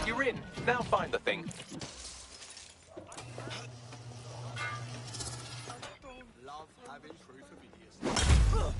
You're in. Now find the thing. Love having proof of idiocy.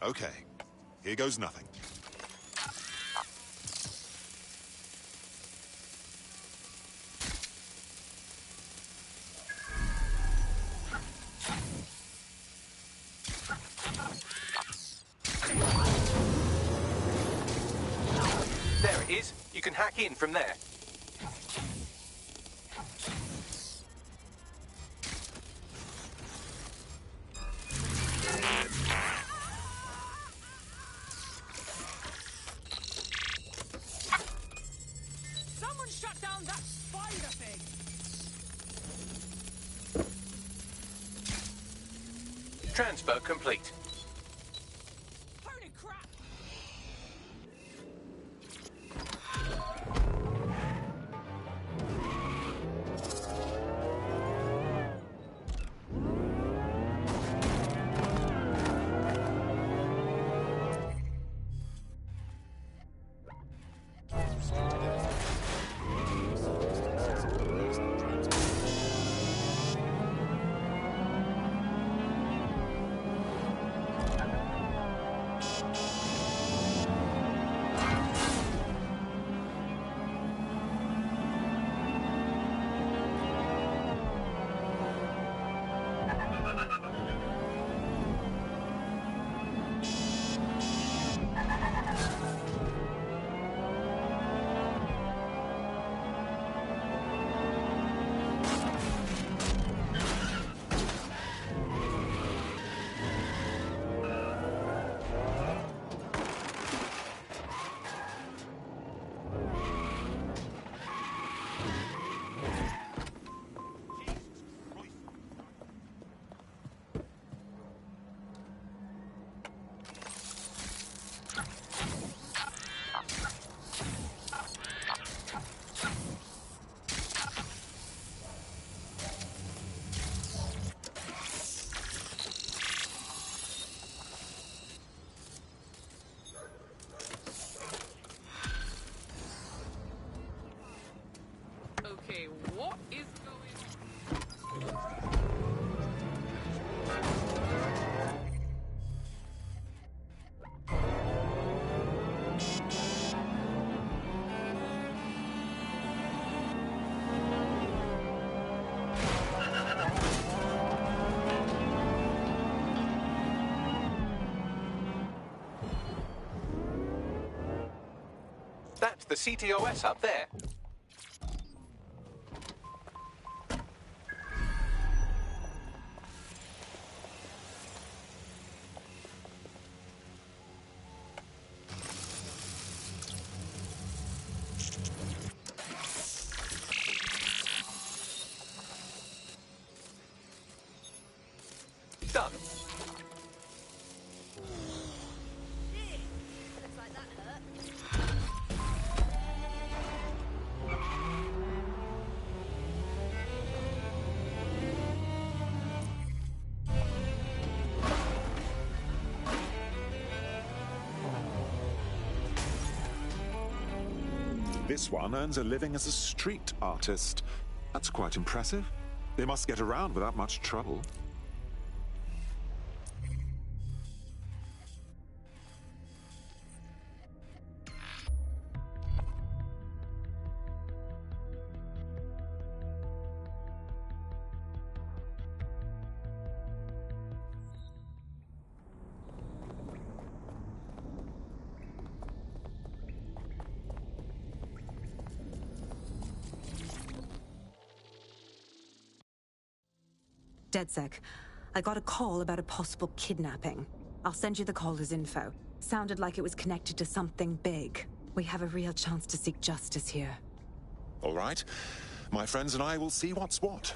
Okay, here goes nothing. There it is. You can hack in from there. Someone shut down that spider thing! Transfer complete. Holy crap! Okay, what is going on? That's the CTOS up there. Done. Looks like that hurt. This one earns a living as a street artist. That's quite impressive. They must get around without much trouble. DedSec, I got a call about a possible kidnapping. I'll send you the caller's info. Sounded like it was connected to something big. We have a real chance to seek justice here. All right. My friends and I will see what's what.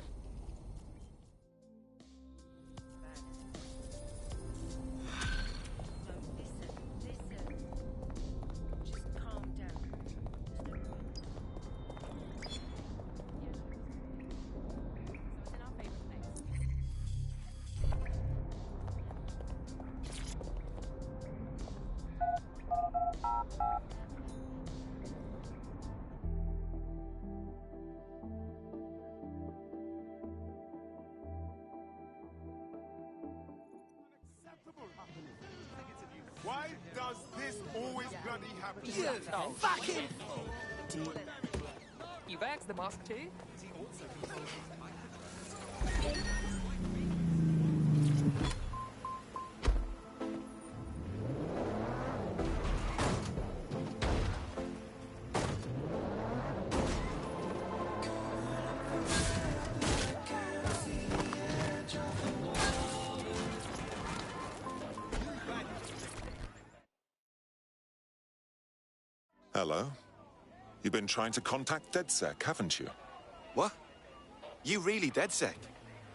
Why does this always bloody happen? You fucking... You've axed the mosque too? Hello. You've been trying to contact DedSec, haven't you? What? You really DedSec?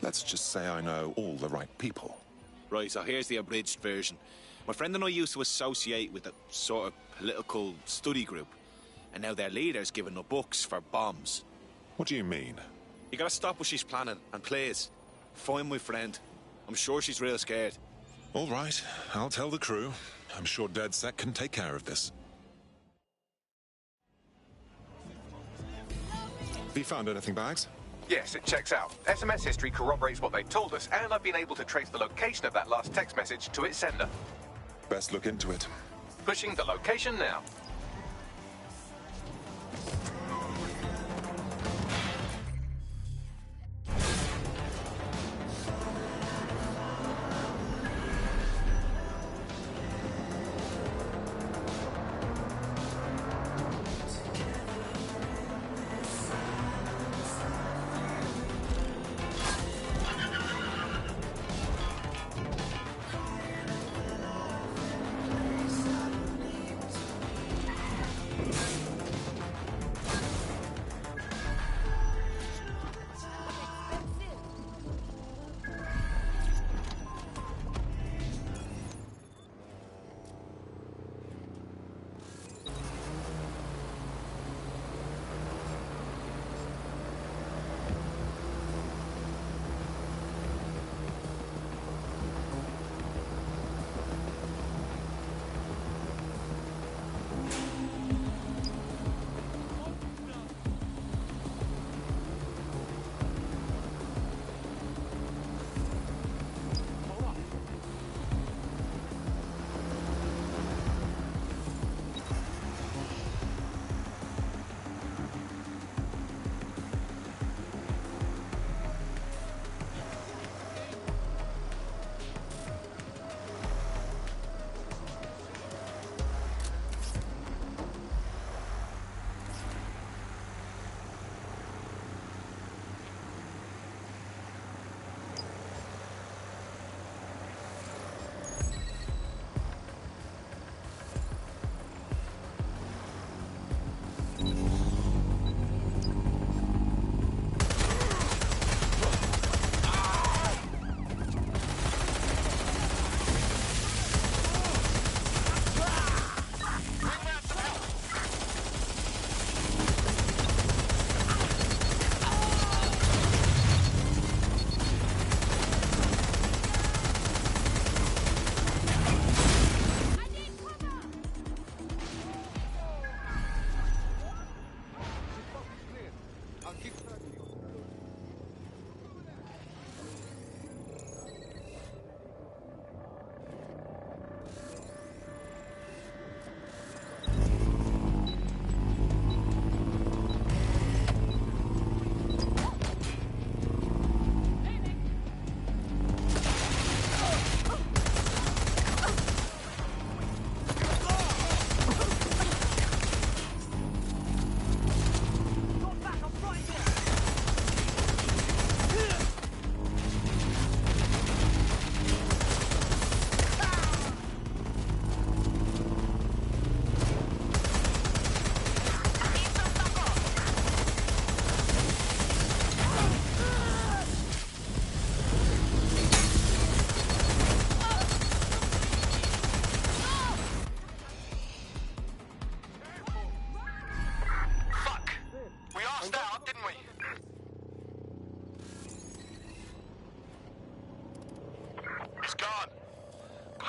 Let's just say I know all the right people. Right, so here's the abridged version. My friend and I used to associate with a sort of political study group, and now their leader's giving up books for bombs. What do you mean? You gotta stop what she's planning, and please, find my friend. I'm sure she's real scared. All right, I'll tell the crew. I'm sure DedSec can take care of this. Have you found anything, Bags? Yes, it checks out. SMS history corroborates what they told us, and I've been able to trace the location of that last text message to its sender. Best look into it. Pushing the location now.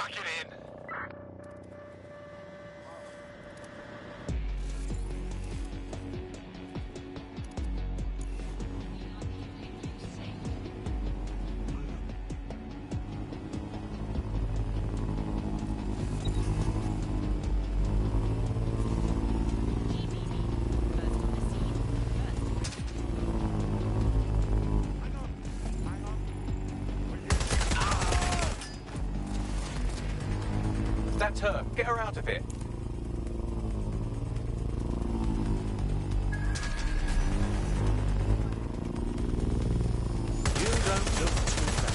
Pack it in. That's her. Get her out of it. You don't look too bad.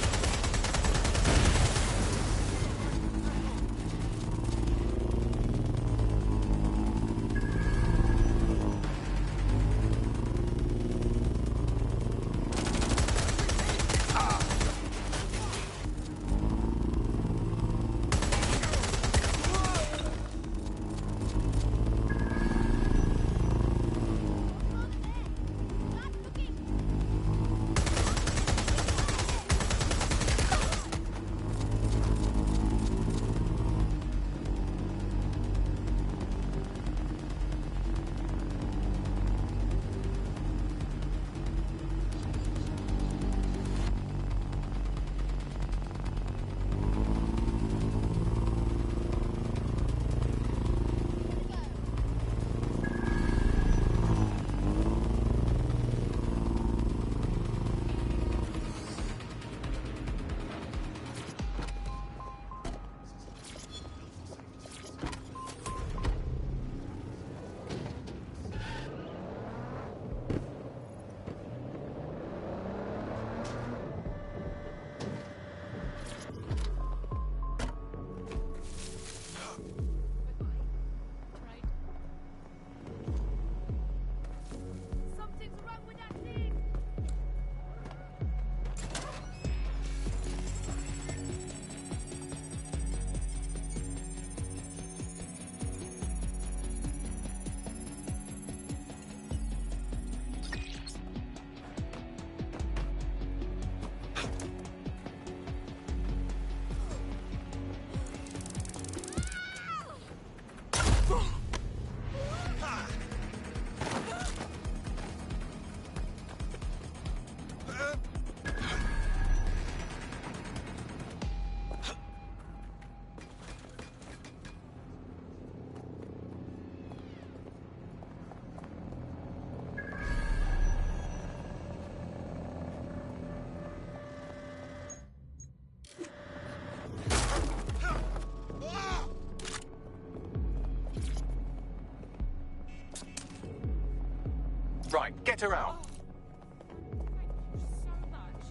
Something's wrong with that thing. Right, get her out. So much.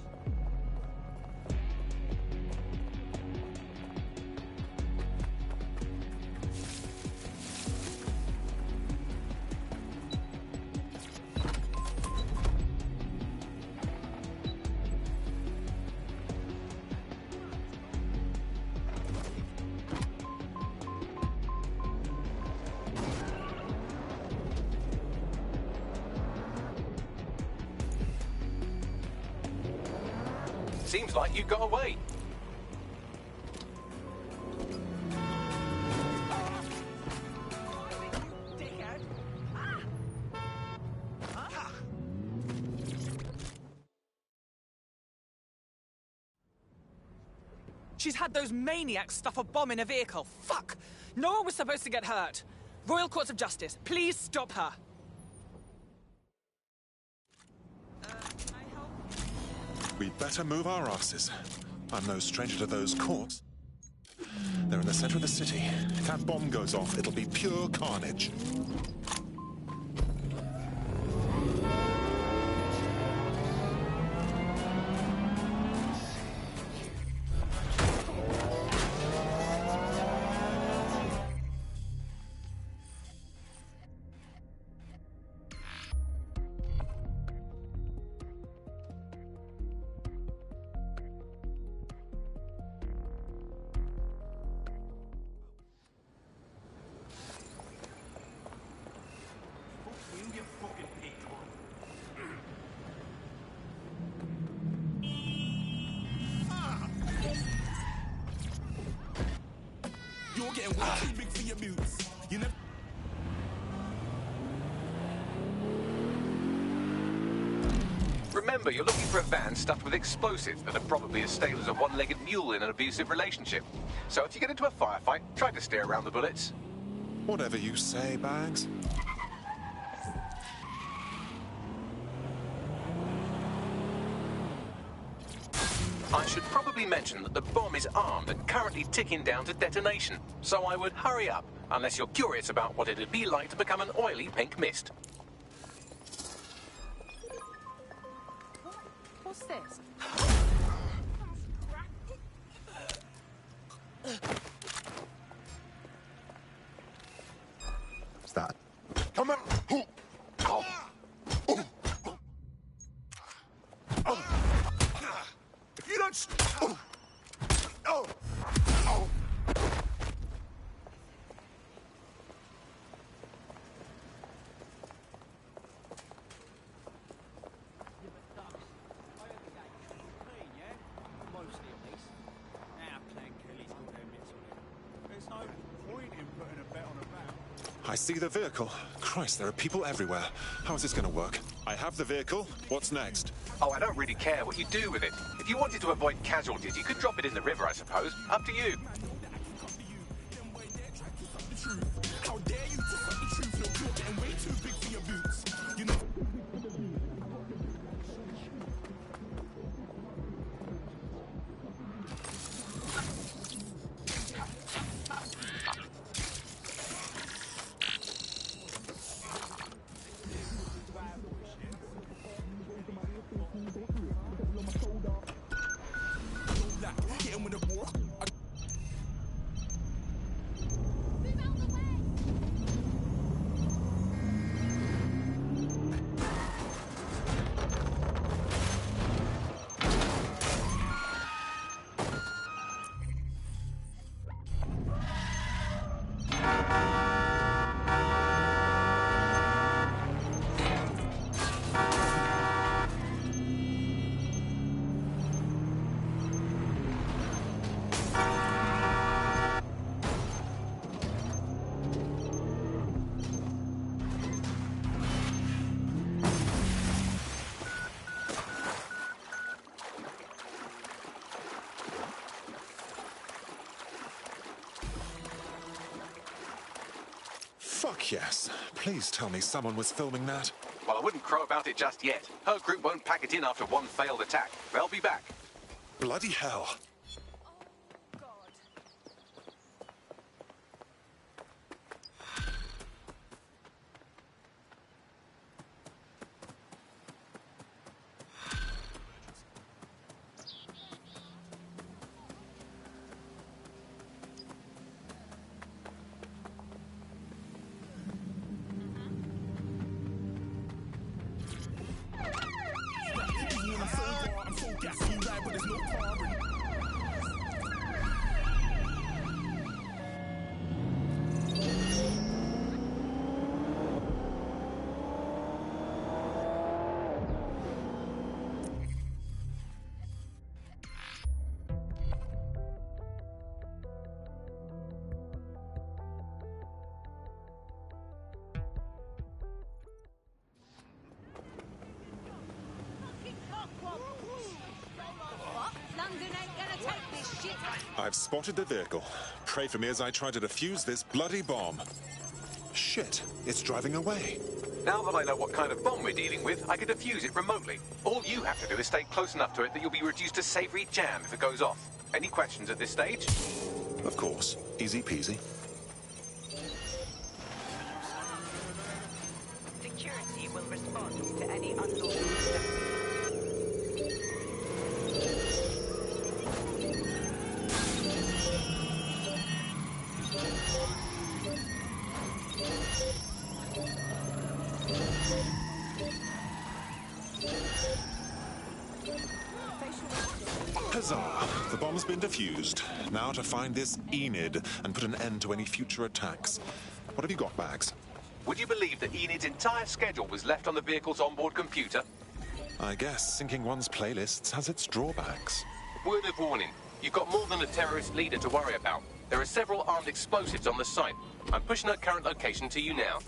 Seems like you got away. She's had those maniacs stuff a bomb in a vehicle. Fuck! No one was supposed to get hurt. Royal Courts of Justice, please stop her. Can I help? We'd better move our asses. I'm no stranger to those courts. They're in the center of the city. If that bomb goes off, it'll be pure carnage. Remember, you're looking for a van stuffed with explosives that are probably as stale as a one-legged mule in an abusive relationship. So if you get into a firefight, try to steer around the bullets. Whatever you say, Bags. I should probably mention that the bomb is armed and currently ticking down to detonation. So I would hurry up, unless you're curious about what it'd be like to become an oily pink mist. What's this? What's that? Come on. Oh. If you don't... Oh. Oh. Oh. I see the vehicle. Christ, there are people everywhere. How is this going to work? I have the vehicle. What's next? Oh, I don't really care what you do with it. If you wanted to avoid casualties, you could drop it in the river, I suppose. Up to you. How dare you talk the truth? You're getting way too big for your boots. You know... Fuck yes. Please tell me someone was filming that. Well, I wouldn't crow about it just yet. Her group won't pack it in after one failed attack. They'll be back. Bloody hell. I've spotted the vehicle. Pray for me as I try to defuse this bloody bomb. Shit, it's driving away. Now that I know what kind of bomb we're dealing with, I can defuse it remotely. All you have to do is stay close enough to it that you'll be reduced to savory jam if it goes off. Any questions at this stage? Of course. Easy peasy. Security will respond to any unlawful movement. Huzzah! The bomb's been defused. Now to find this Enid and put an end to any future attacks. What have you got, Bags? Would you believe that Enid's entire schedule was left on the vehicle's onboard computer? I guess syncing one's playlists has its drawbacks. Word of warning, you've got more than a terrorist leader to worry about. There are several armed explosives on the site. I'm pushing her current location to you now.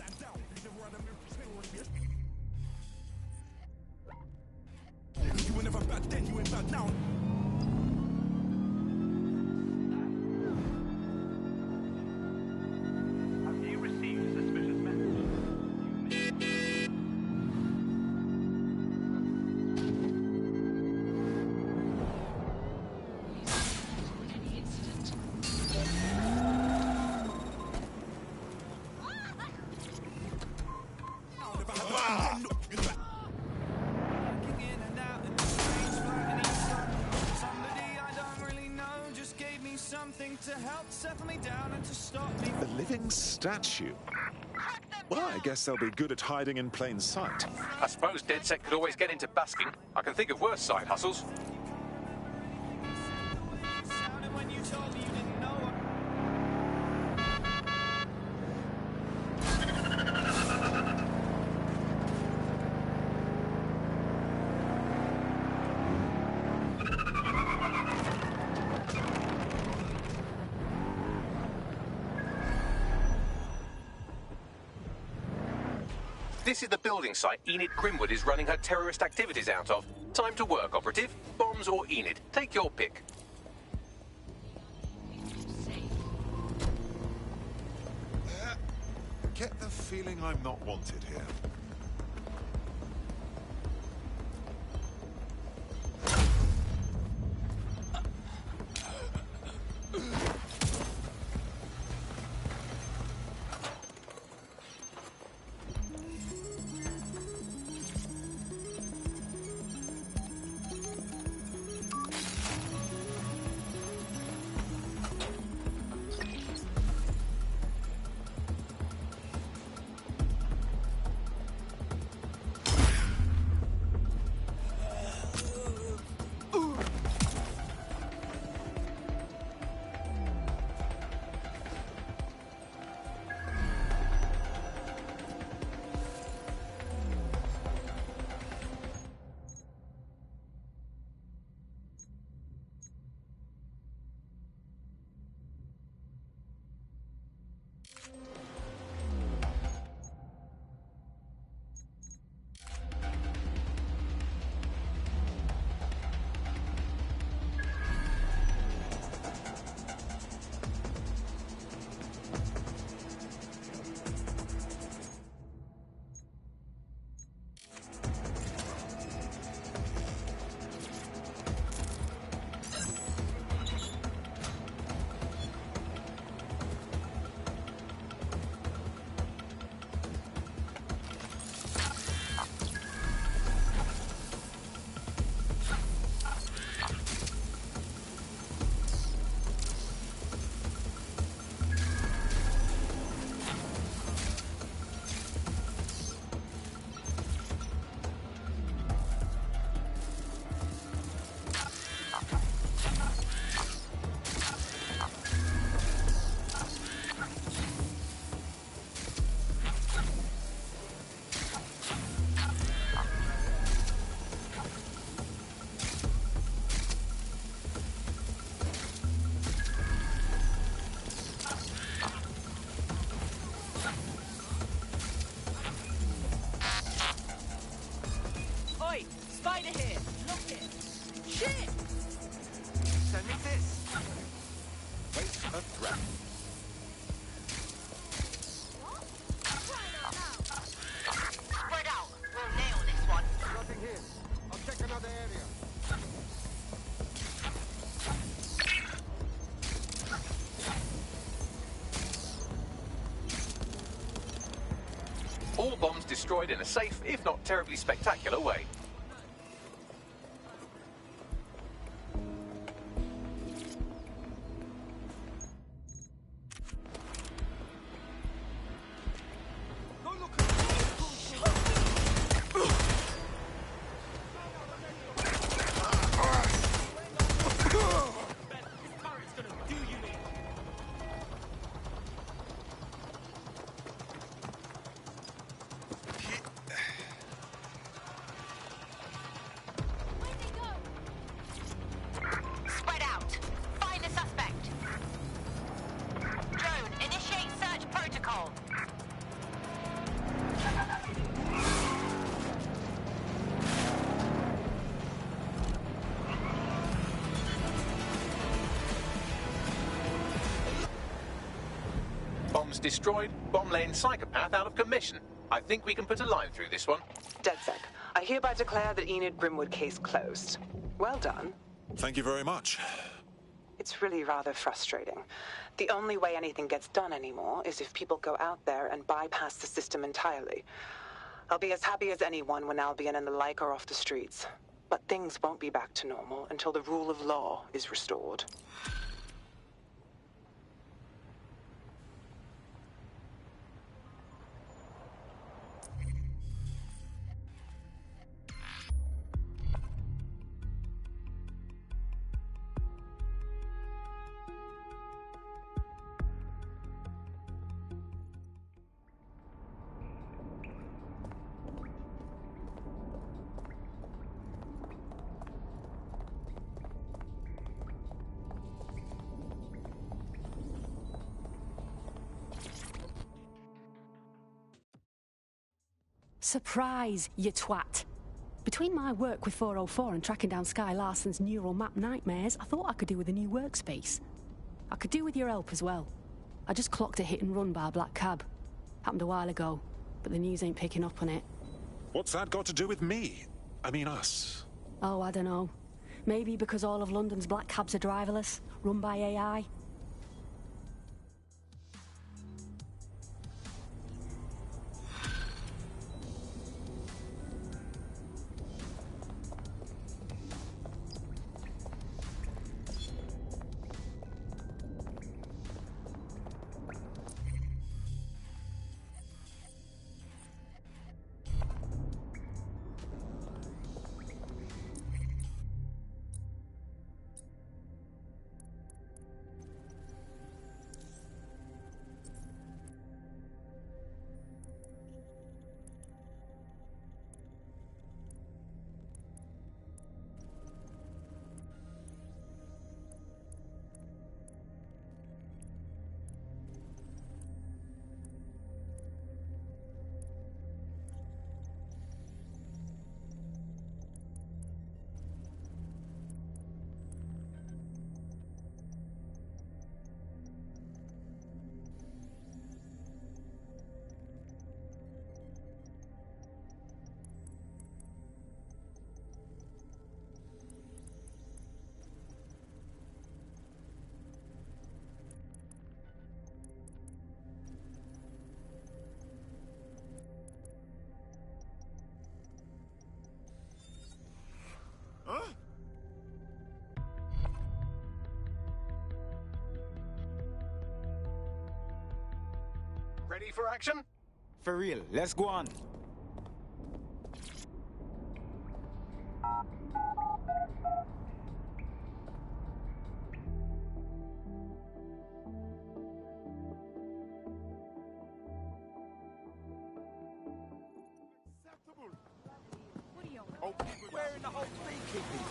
You were never bad then, you ain't bad now. Have you received suspicious messages? Something to help settle me down and to stop me. A living statue? Well, I guess they'll be good at hiding in plain sight. I suppose DedSec could always get into basking. I can think of worse side hustles. Sounded when you told me you didn't know what. This is the building site Enid Grimwood is running her terrorist activities out of. Time to work, operative. Bombs or Enid. Take your pick. Get the feeling I'm not wanted here. Spider here! Look it! Shit! Send me this. Wait a threat. Spread out. We'll nail this one. Nothing here. I'll check another area. All bombs destroyed in a safe, if not terribly spectacular way. Go look at network's destroyed, bomb-laying psychopath out of commission. I think we can put a line through this one. DedSec, I hereby declare the Enid Brimwood case closed. Well done. Thank you very much. It's really rather frustrating. The only way anything gets done anymore is if people go out there and bypass the system entirely. I'll be as happy as anyone when Albion and the like are off the streets. But things won't be back to normal until the rule of law is restored. Surprise, you twat. Between my work with 404 and tracking down Sky Larson's neural map nightmares, I thought I could do with a new workspace. I could do with your help as well. I just clocked a hit and run by a black cab. Happened a while ago, but the news ain't picking up on it. What's that got to do with me? I mean us. Oh, I don't know. Maybe because all of London's black cabs are driverless, run by AI. Ready for action? For real, let's go on. Oh, where in the whole thing, Kiki?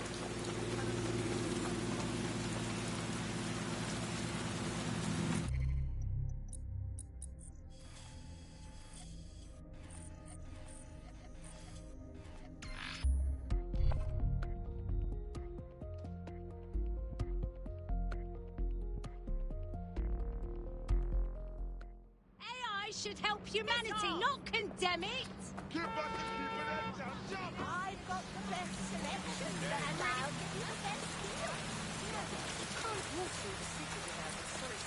AI should help humanity, not condemn it. Give us the people that jump. I've got the best selection, and I'll give you the best deal. You can't walk through the city without a source.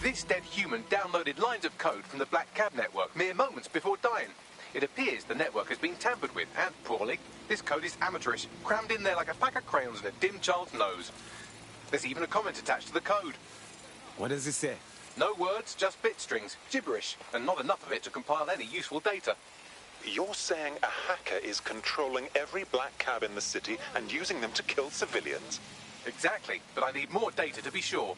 This dead human downloaded lines of code from the Black Cab network mere moments before dying. It appears the network has been tampered with, and poorly. This code is amateurish, crammed in there like a pack of crayons in a dim child's nose. There's even a comment attached to the code. What does it say? No words, just bit strings, gibberish, and not enough of it to compile any useful data. You're saying a hacker is controlling every black cab in the city and using them to kill civilians? Exactly, but I need more data to be sure.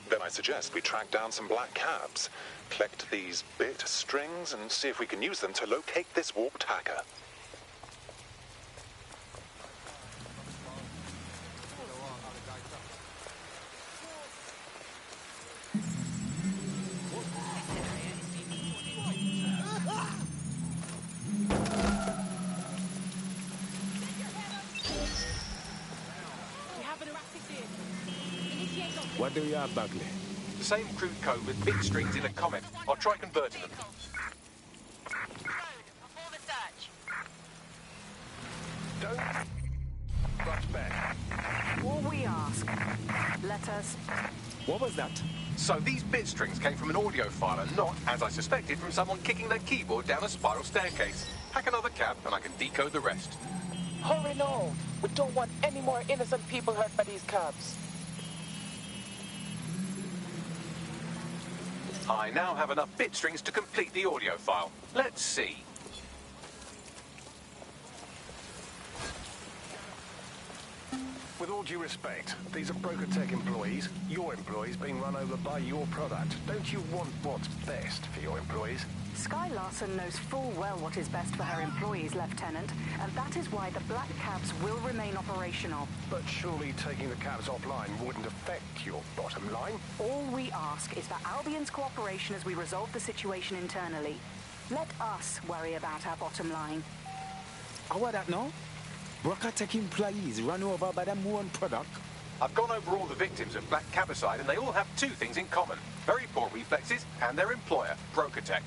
Then I suggest we track down some black cabs, collect these bit strings, and see if we can use them to locate this warped hacker. What do you have, Bagley? The same crude code with bit strings in a comment. I'll try converting them. Don't rush back. All we ask, let us... What was that? So these bit strings came from an audio file and not, as I suspected, from someone kicking their keyboard down a spiral staircase. Hack another cab and I can decode the rest. Hurry now! We don't want any more innocent people hurt by these cabs. I now have enough bit strings to complete the audio file. Let's see. With all due respect, these are Broker Tech employees, your employees being run over by your product. Don't you want what's best for your employees? Sky Larson knows full well what is best for her employees, Lieutenant, and that is why the black cabs will remain operational. But surely taking the cabs offline wouldn't affect your bottom line? All we ask is for Albion's cooperation as we resolve the situation internally. Let us worry about our bottom line. How that now? Broker Tech employees run over by their own product? I've gone over all the victims of black cabicide and they all have two things in common. Very poor reflexes and their employer, Broker Tech.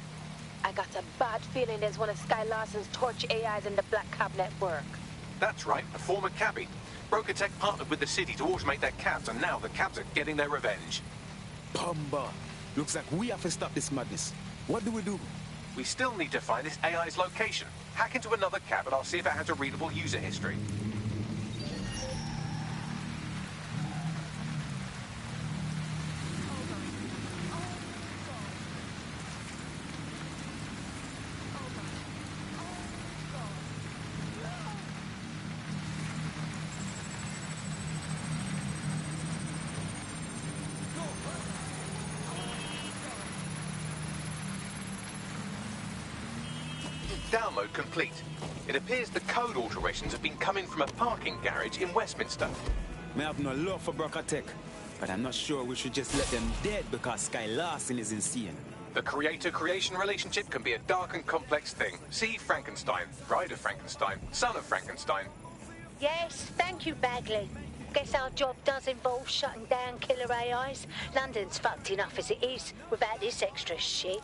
I got a bad feeling there's one of Sky Larson's torch AIs in the Black Cab network. That's right, a former cabbie. Broker Tech partnered with the city to automate their cabs, and now the cabs are getting their revenge. Pumba! Looks like we have to stop this madness. What do? We still need to find this AI's location. Hack into another cab and I'll see if it has a readable user history. Download complete. It appears the code alterations have been coming from a parking garage in Westminster. May have no love for Broker Tech, but I'm not sure we should just let them dead because Sky Larson is insane. The creator-creation relationship can be a dark and complex thing. See Frankenstein, bride of Frankenstein, son of Frankenstein. Yes, thank you, Bagley. Guess our job does involve shutting down killer AIs. London's fucked enough as it is, without this extra shit.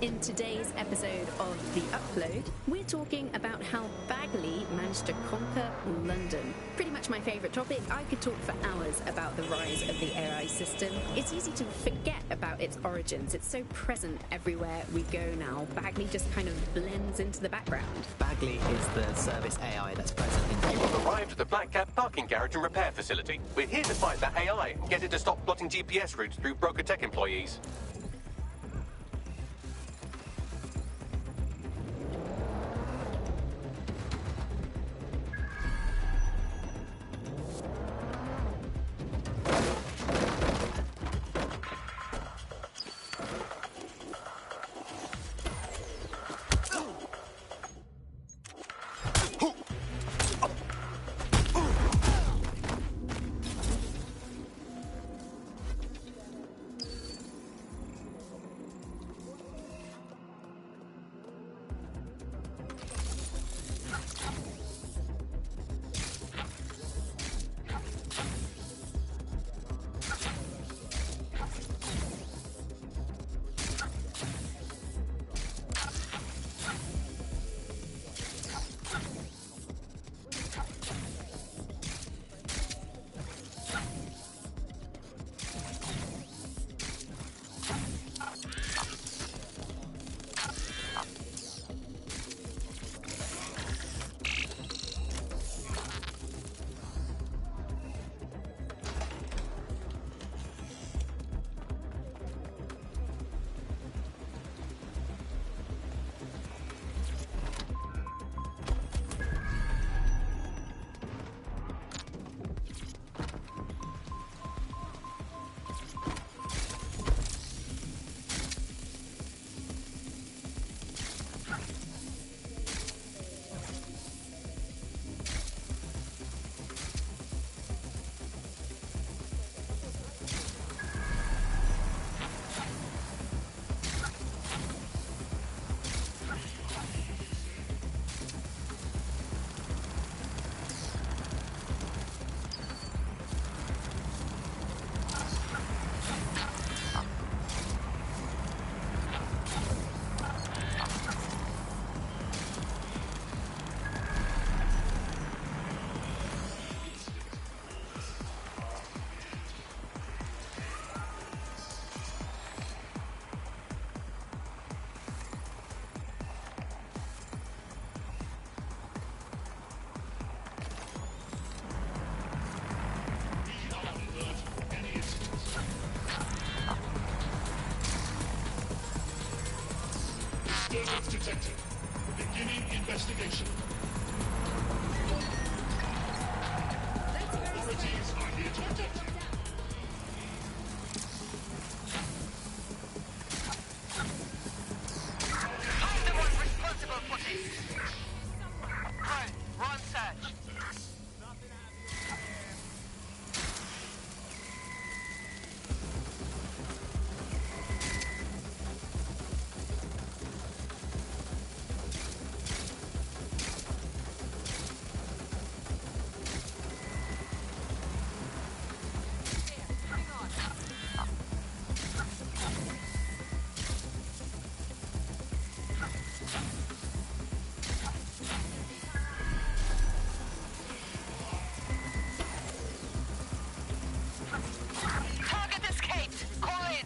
In today's episode of The Upload, we're talking about how Bagley managed to conquer London. Pretty much my favourite topic. I could talk for hours about the rise of the AI system. It's easy to forget about its origins. It's so present everywhere we go now. Bagley just kind of blends into the background. Bagley is the service AI that's present in... We've arrived at the Black Cab parking garage and repair facility. We're here to find that AI and get it to stop plotting GPS routes through Broker Tech employees. detected. Beginning investigation. Authorities are here to protect you. I'm the one responsible for this. Right, run search. Target escaped. Call in.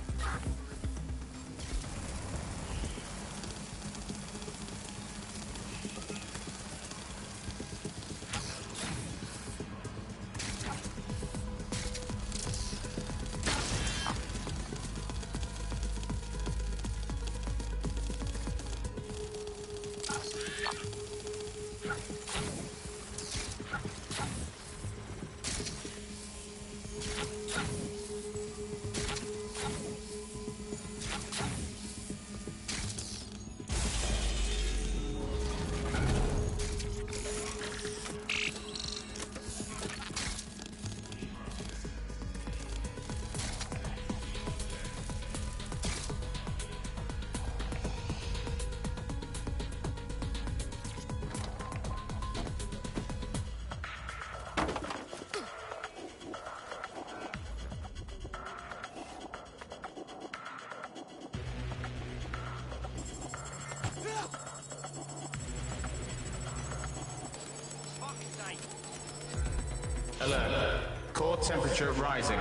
Alert. Core temperature rising.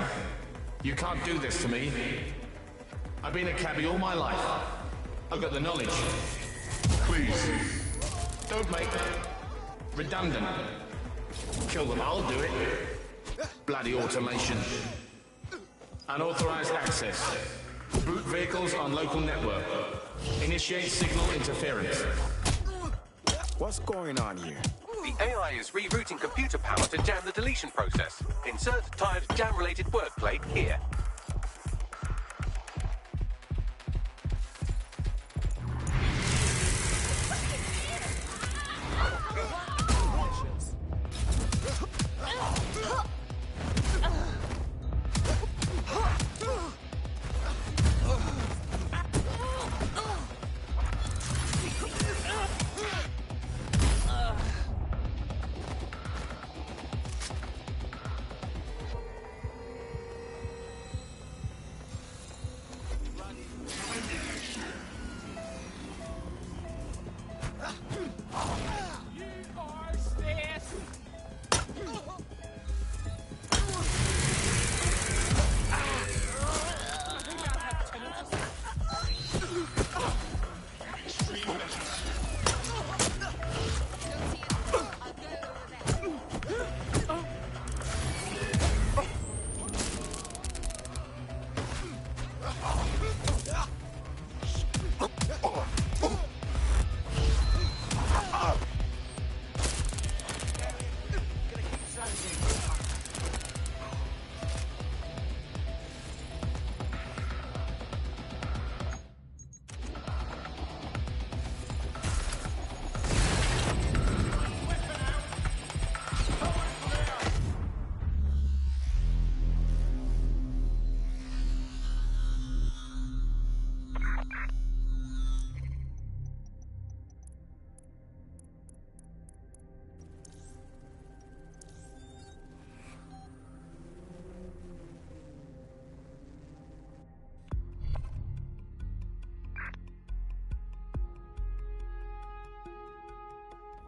You can't do this to me. I've been a cabbie all my life. I've got the knowledge. Please, don't make redundant. Kill them, I'll do it. Bloody automation. Unauthorized access. Boot vehicles on local network. Initiate signal interference. What's going on here? The AI is rerouting computer power to jam the deletion process. Insert tired jam-related wordplay here.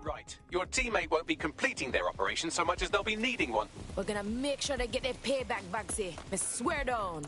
Right. Your teammate won't be completing their operation so much as they'll be needing one. We're gonna make sure they get their payback, Bugsy. I swear down.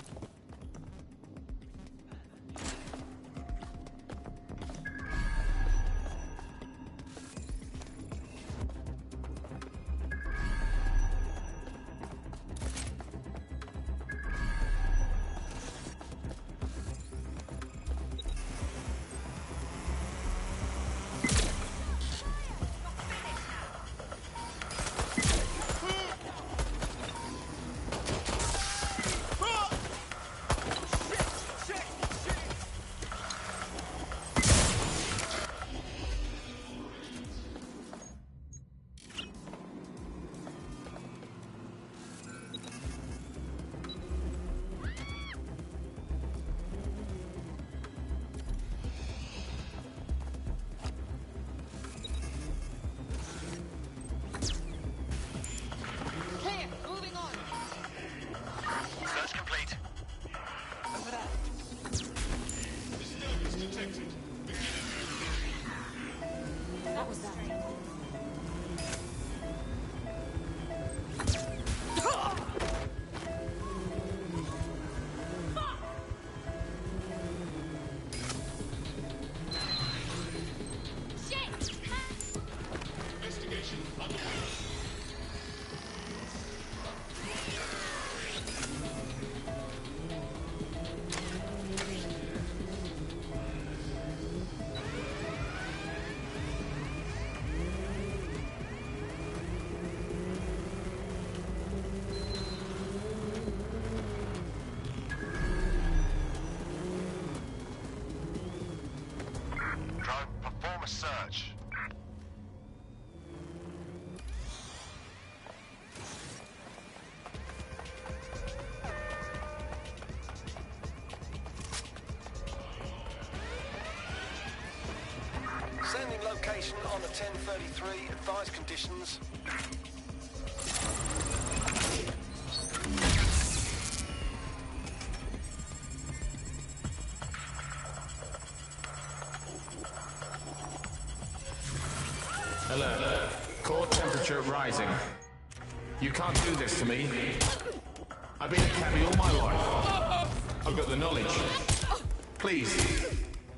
Perform a search. Sending location on the 1033. Advised conditions. Alert. Core temperature rising. You can't do this to me. I've been a cabbie all my life. I've got the knowledge. Please,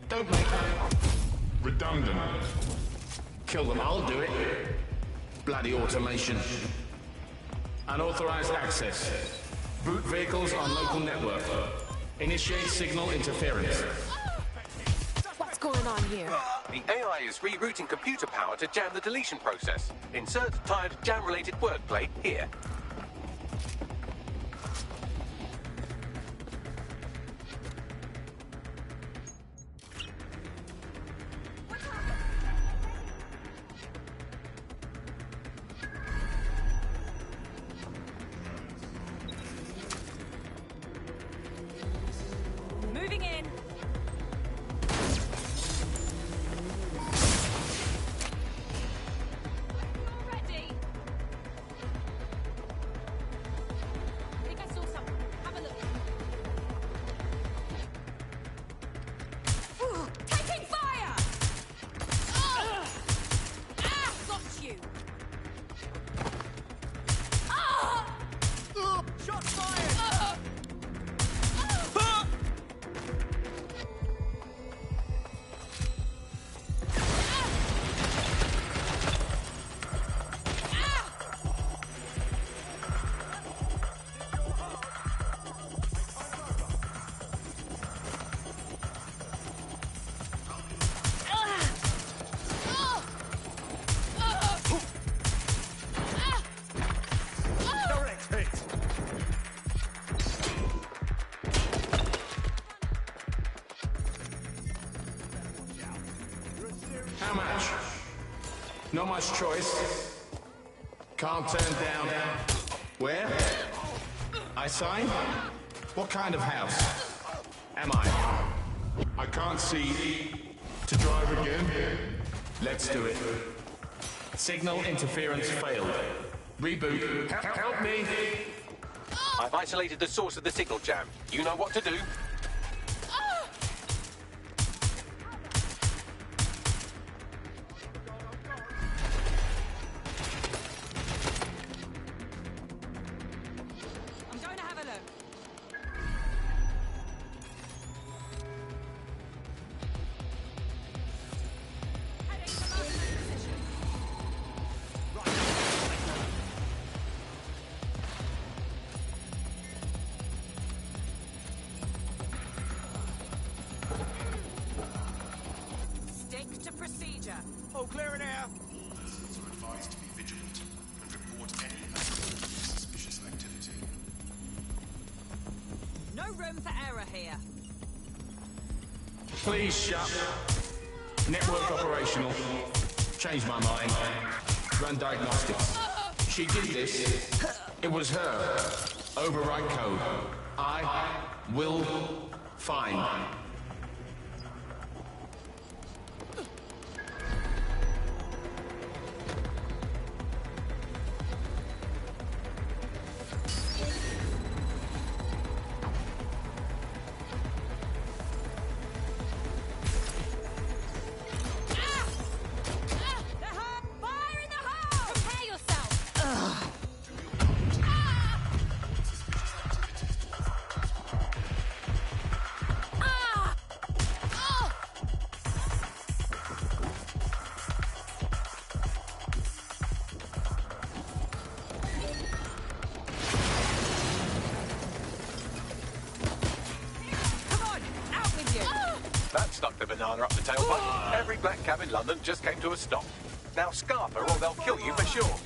don't make that redundant. Kill them, I'll do it. Bloody automation. Unauthorized access. Boot vehicles on local network. Initiate signal interference. What's going on here? The AI is rerouting computer power to jam the deletion process. Insert tired jam-related wordplay here. Moving in. Ready. I think I saw something. Have a look. Ooh, taking fire! Got you! Shot fired! Direct hit! How much? Not much choice. Can't turn down. Where? I sign? What kind of house? Am I? I can't see. To drive again? Let's do it. Signal interference failed. Reboot. Help me! I've isolated the source of the signal jam. You know what to do. I'm going to have a look. Heading to most position. Stick to procedure. All clear in here. Citizens are advised to be vigilant and report any suspicious activity. No room for error here. Please shut. Network operational. Change my mind. Run diagnostics. She did this. It was her. Override code. I will find. Fire in the hole! Prepare yourself! Ah! banana up the tailpipe, every black cab in London just came to a stop. Now scarf her or they'll kill you for sure.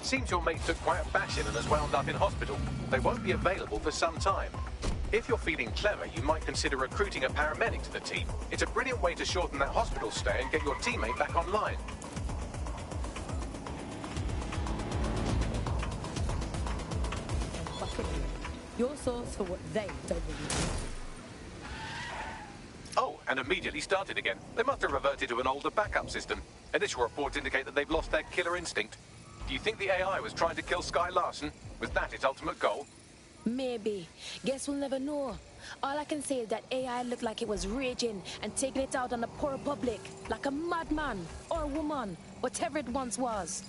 Seems your mate took quite a bashing and has wound up in hospital. They won't be available for some time. If you're feeling clever, you might consider recruiting a paramedic to the team. It's a brilliant way to shorten that hospital stay and get your teammate back online. Your source for what they don't really. Oh, and immediately started again. They must have reverted to an older backup system. Initial reports indicate that they've lost their killer instinct. Do you think the AI was trying to kill Sky Larson? Was that its ultimate goal? Maybe. Guess we'll never know. All I can say is that AI looked like it was raging and taking it out on the poor public, like a madman or woman, whatever it once was.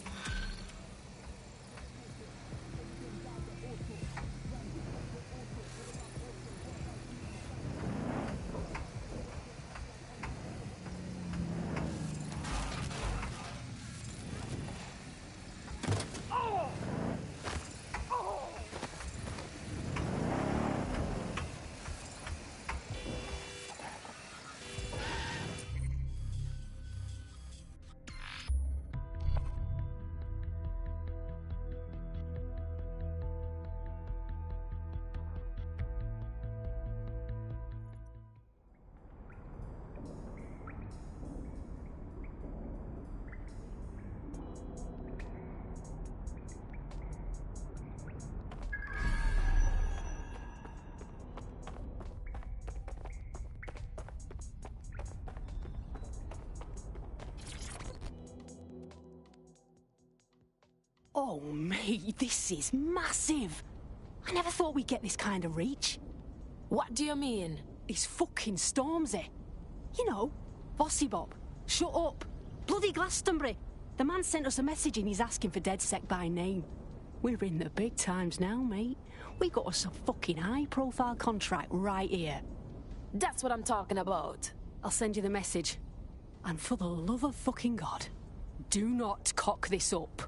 Oh, mate, this is massive. I never thought we'd get this kind of reach. What do you mean? It's fucking Stormzy. You know, Bossy Bob. Shut up. Bloody Glastonbury. The man sent us a message and he's asking for DedSec by name. We're in the big times now, mate. We got us a fucking high-profile contract right here. That's what I'm talking about. I'll send you the message. And for the love of fucking God, do not cock this up.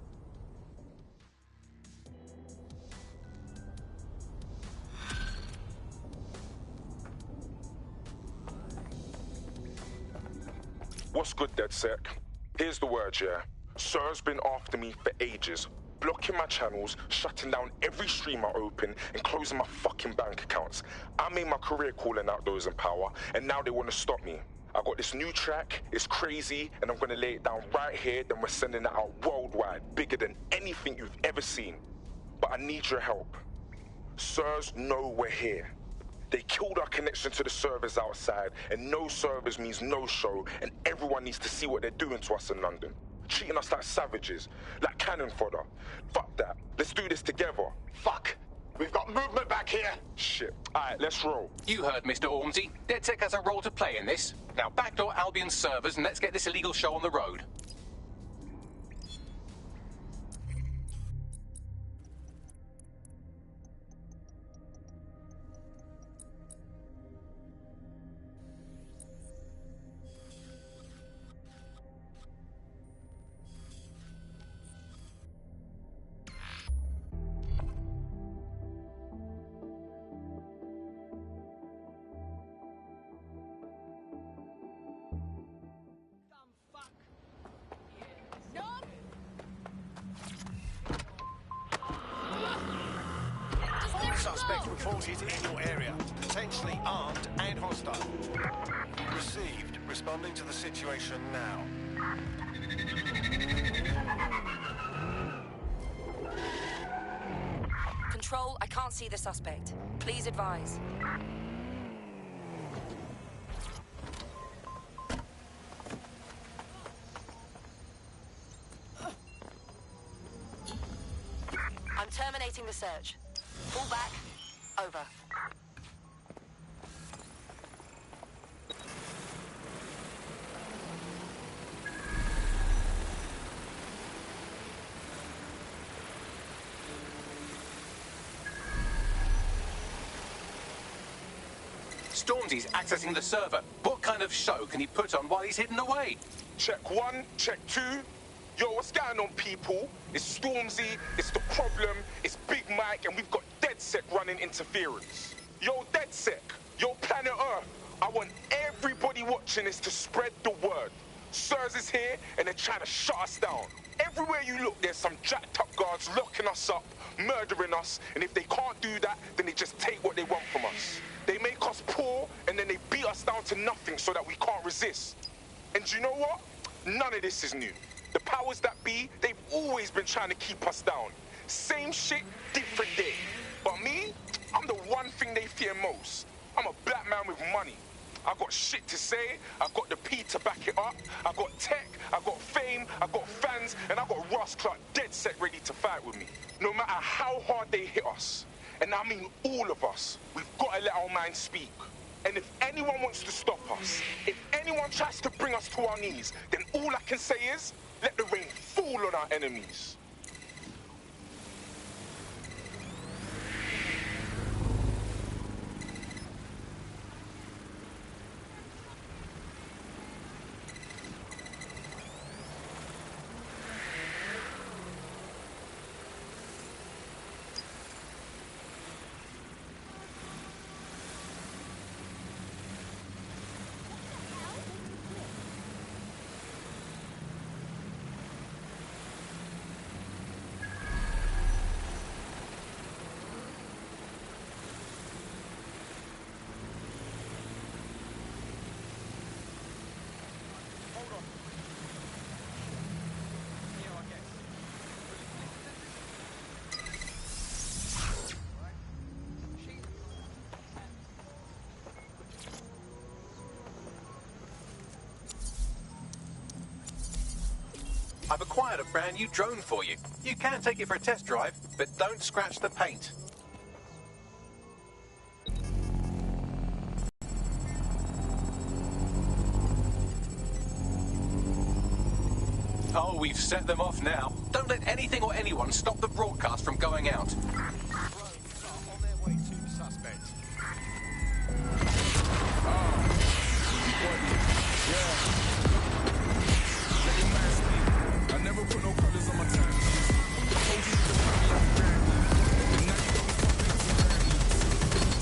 What's good, DedSec? Here's the word, yeah. Sir's been after me for ages, blocking my channels, shutting down every stream I open, and closing my fucking bank accounts. I made my career calling out those in power, and now they want to stop me. I got this new track, it's crazy, and I'm gonna lay it down right here, then we're sending it out worldwide, bigger than anything you've ever seen. But I need your help. Sirs know we're here. They killed our connection to the servers outside, and no servers means no show, and everyone needs to see what they're doing to us in London. Treating us like savages, like cannon fodder. Fuck that. Let's do this together. Fuck. We've got movement back here. Shit. Alright, let's roll. You heard Mr. Ormsey. DedSec has a role to play in this. Now backdoor Albion's servers and let's get this illegal show on the road. Suspect reported in your area, potentially armed and hostile. Received. Responding to the situation now. Control, I can't see the suspect. Please advise. I'm terminating the search. Fall back. Over. Stormzy's accessing the server. What kind of show can he put on while he's hidden away? Check 1, check 2. Yo, what's going on, people? It's Stormzy, it's The Problem, it's Big Mike, and we've got DedSec running interference. Yo, DedSec, yo, Planet Earth, I want everybody watching this to spread the word. Sirs is here, and they're trying to shut us down. Everywhere you look, there's some jacked up guards locking us up, murdering us, and if they can't do that, then they just take what they want from us. They make us poor, and then they beat us down to nothing so that we can't resist. And do you know what? None of this is new. The powers that be, they've always been trying to keep us down. Same shit, different day. But me, I'm the one thing they fear most. I'm a black man with money. I got shit to say, I got the P to back it up, I got tech, I got fame, I got fans, and I got Ross Clark DedSec ready to fight with me. No matter how hard they hit us, and I mean all of us, we've got to let our minds speak. And if anyone wants to stop us, if anyone tries to bring us to our knees, then all I can say is, let the rain fall on our enemies. I've acquired a brand new drone for you. You can take it for a test drive, but don't scratch the paint. Oh, we've set them off now. Don't let anything or anyone stop the broadcast from going out. I never put no colors on my time. I told you to put me on grand. And now you got me fucking up some grand.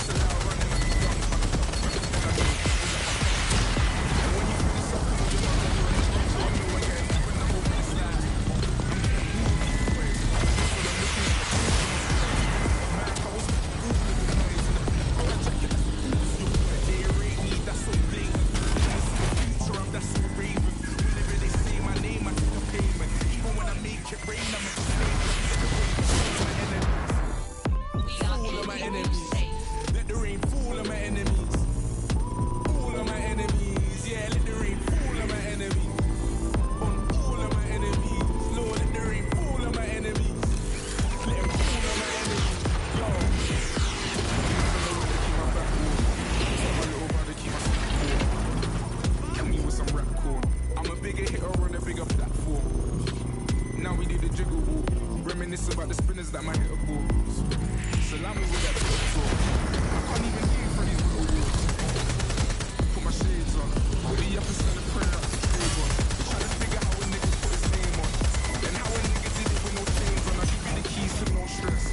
So now I'm running like a young and when you finish up, you're the one that you're in the so I know I get it. When I'm over this line, I'm getting moved these ways. So I'm looking at the man, I was moving the noise and the people that check it. They rate me, that's so big. This is the future, I'm that's so raving. Whenever they say my name, I take a payment. Even when I make it rain, I'm a fall on my enemies. Let the rain fall on my enemies. Fall on my enemies. Yeah, let the rain fall on my enemies. On all of my enemies. Lord, let the rain fall on my enemies. Let it fall on my enemies. Yo. Tell my little brother keep my sleep cool. Kill me with some rap cool. I'm a bigger hitter on a bigger platform. Now we do the jiggle walk. Reminisce about the spinners that my hitter bought. Salami with that talk. I can't even hear for these little walks. Put my shades on. With the uppers and the prayer up the table. Trying to figure how a nigga put his name on. And how a nigga did it with no chains on. I give you the keys to no stress.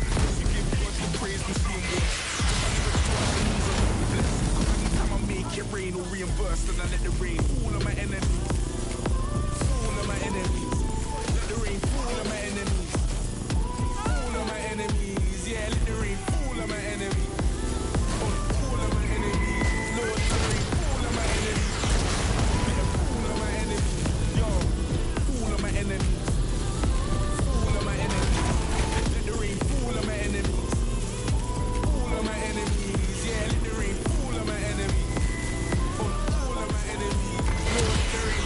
You give God the praise and see him worse. Cause anytime I make it rain or reimburse, then I let the rain fall on my enemies. Fall on my enemies. Let the rain fall on my enemies. Fall on my enemies. Yeah, let the rain fall on my enemies. On all of my enemies. Lord, let the rain fall on my enemies. Let it fall on my enemies. Yo, fall on my enemies. Fall on my enemies. Let the rain fall on my enemies. Fall on my enemies. Yeah, let the rain fall on my enemies. On all of my enemies. Lord, let the rain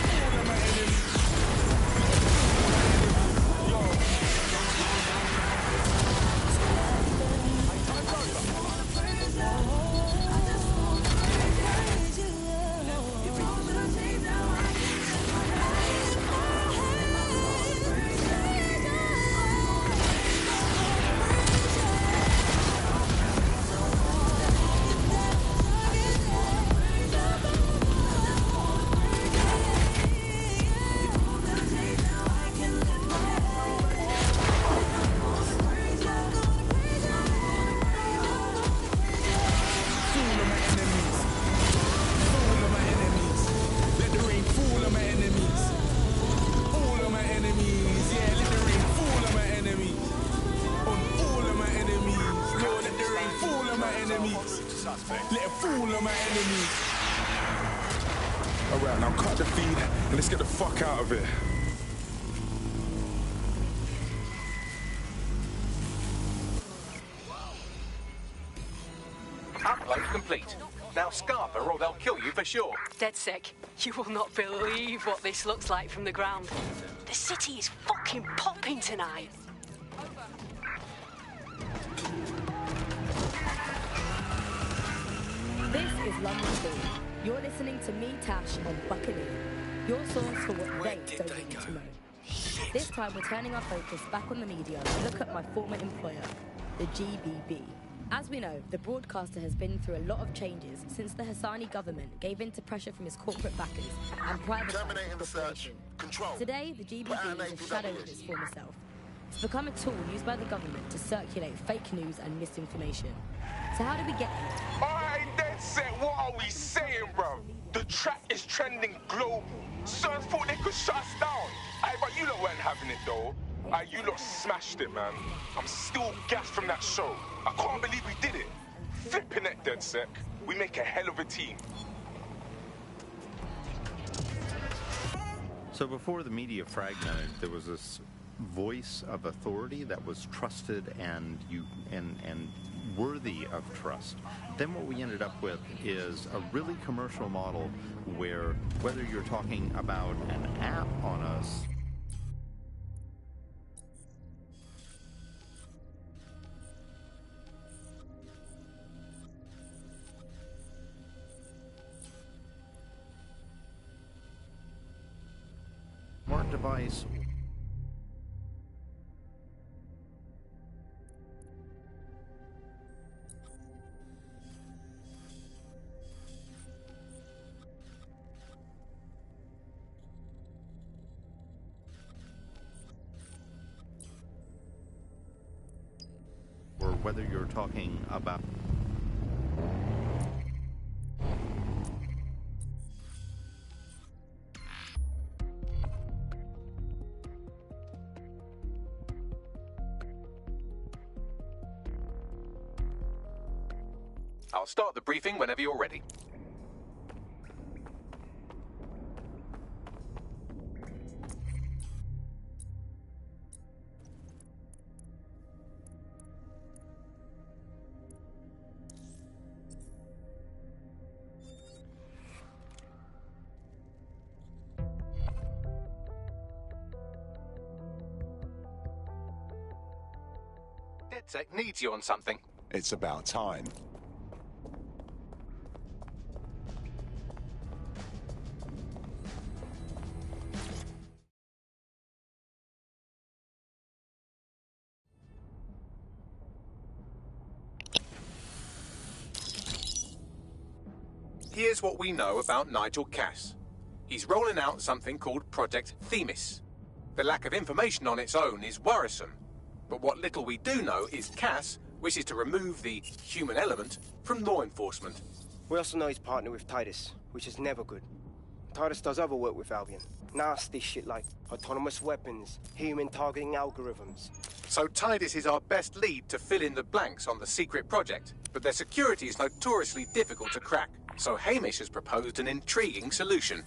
of my enemies. Alright, now cut the feed and let's get the fuck out of here. Upload complete. Now scarper or they'll kill you for sure. Dead sick. You will not believe what this looks like from the ground. The city is fucking popping tonight. This is London School. You're listening to me, Tash, on Buccaneer. Your source for what they don't need to know. This time we're turning our focus back on the media to look at my former employer, the GBB. As we know, the broadcaster has been through a lot of changes since the Hassani government gave in to pressure from his corporate backers and privatised the corporation. Today, the GBB is a shadow of its former self. It's become a tool used by the government to circulate fake news and misinformation. So how did we get here? Alright, dead set, what are we saying, bro? The track is trending global. Certain thought they could shut us down. Aye, but you lot weren't having it though. Aye, you lot smashed it, man. I'm still gassed from that show. I can't believe we did it. Flipping it, dead sec. We make a hell of a team. So before the media fragmented, there was this voice of authority that was trusted and worthy of trust. Then what we ended up with is a really commercial model where whether you're talking about an app on us smart device or whether you're talking about I'll start the briefing whenever you're ready. DedSec needs you on something. It's about time. Here's what we know about Nigel Cass. He's rolling out something called Project Themis. The lack of information on its own is worrisome, but what little we do know is Cass wishes to remove the human element from law enforcement. We also know he's partnered with Titus, which is never good. Titus does other work with Albion. Nasty shit like autonomous weapons, human targeting algorithms. So Titus is our best lead to fill in the blanks on the secret project, but their security is notoriously difficult to crack. So Hamish has proposed an intriguing solution.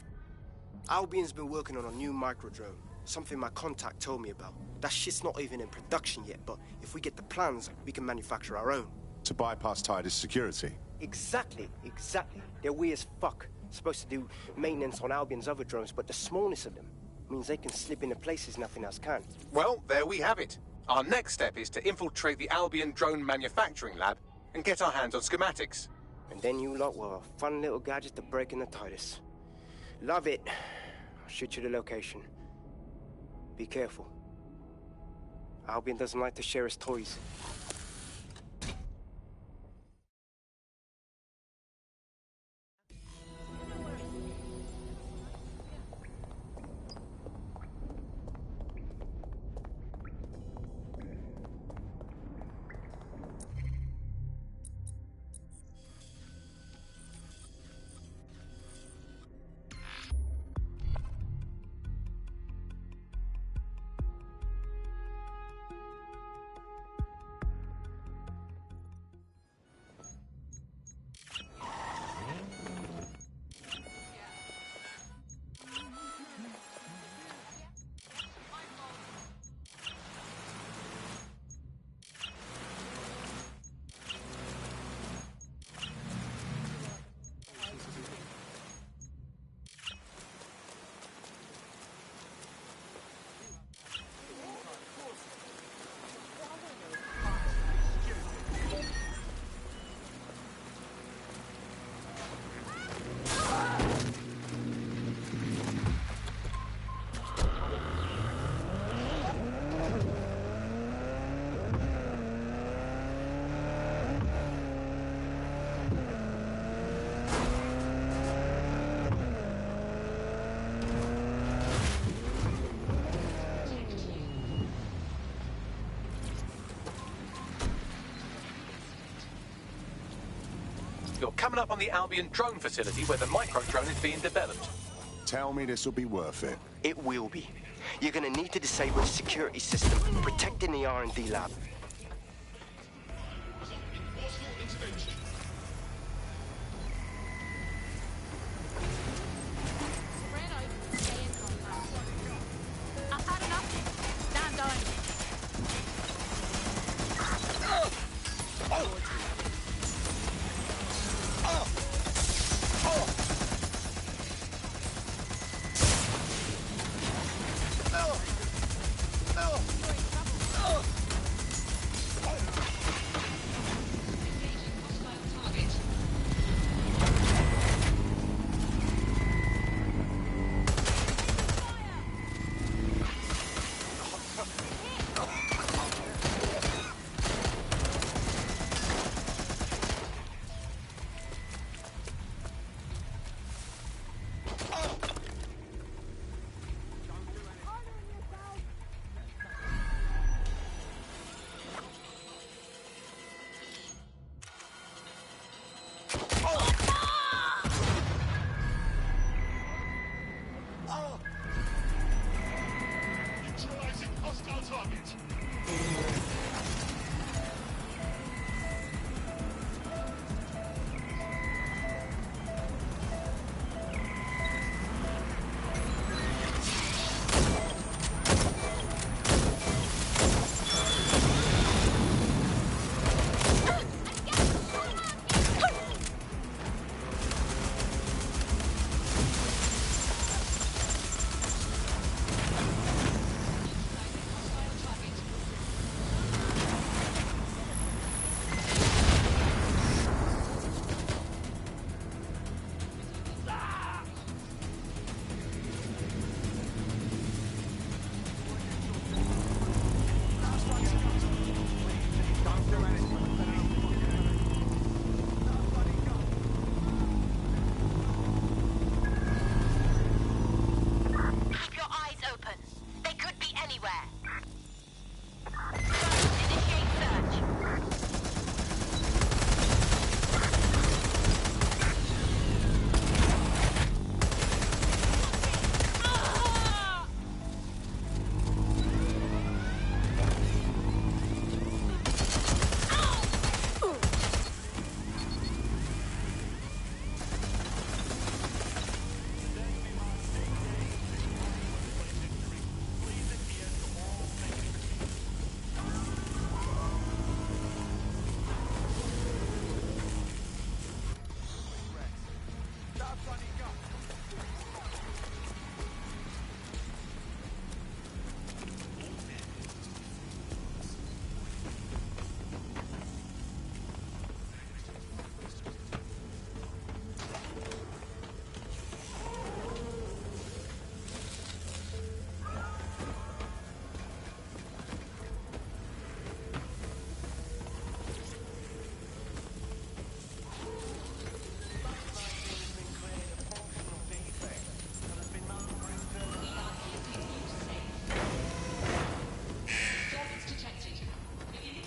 Albion's been working on a new microdrone, something my contact told me about. That shit's not even in production yet, but if we get the plans, we can manufacture our own. To bypass Titus security? Exactly. They're weird as fuck. Supposed to do maintenance on Albion's other drones, but the smallness of them means they can slip into places nothing else can. Well, there we have it. Our next step is to infiltrate the Albion drone manufacturing lab and get our hands on schematics. And then you lot will have a fun little gadget to break in the Titus. Love it. I'll shoot you the location. Be careful. Albion doesn't like to share his toys. You're coming up on the Albion drone facility where the micro-drone is being developed. Tell me this will be worth it. It will be. You're gonna need to disable the security system protecting the R&D lab. I've had enough. Now I'm going.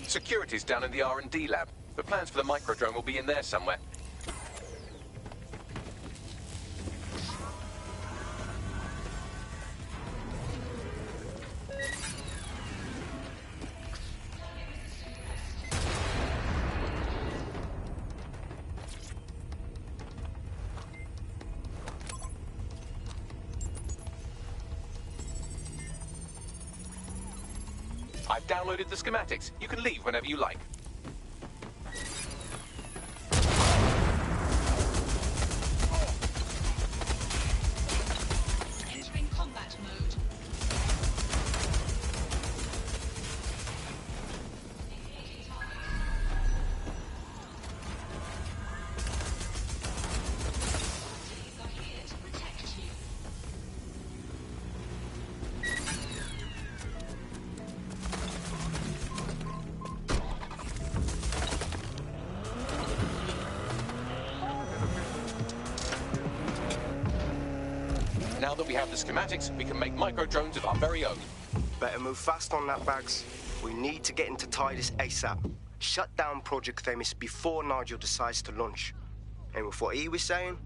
Security's down in the R&D lab. The plans for the microdrone will be in there somewhere. I've downloaded the schematics. You can leave whenever you like. Entering combat mode. Now that we have the schematics, we can make micro-drones of our very own. Better move fast on that, Bags. We need to get into Titus ASAP. Shut down Project Themis before Nigel decides to launch. And with what he was saying,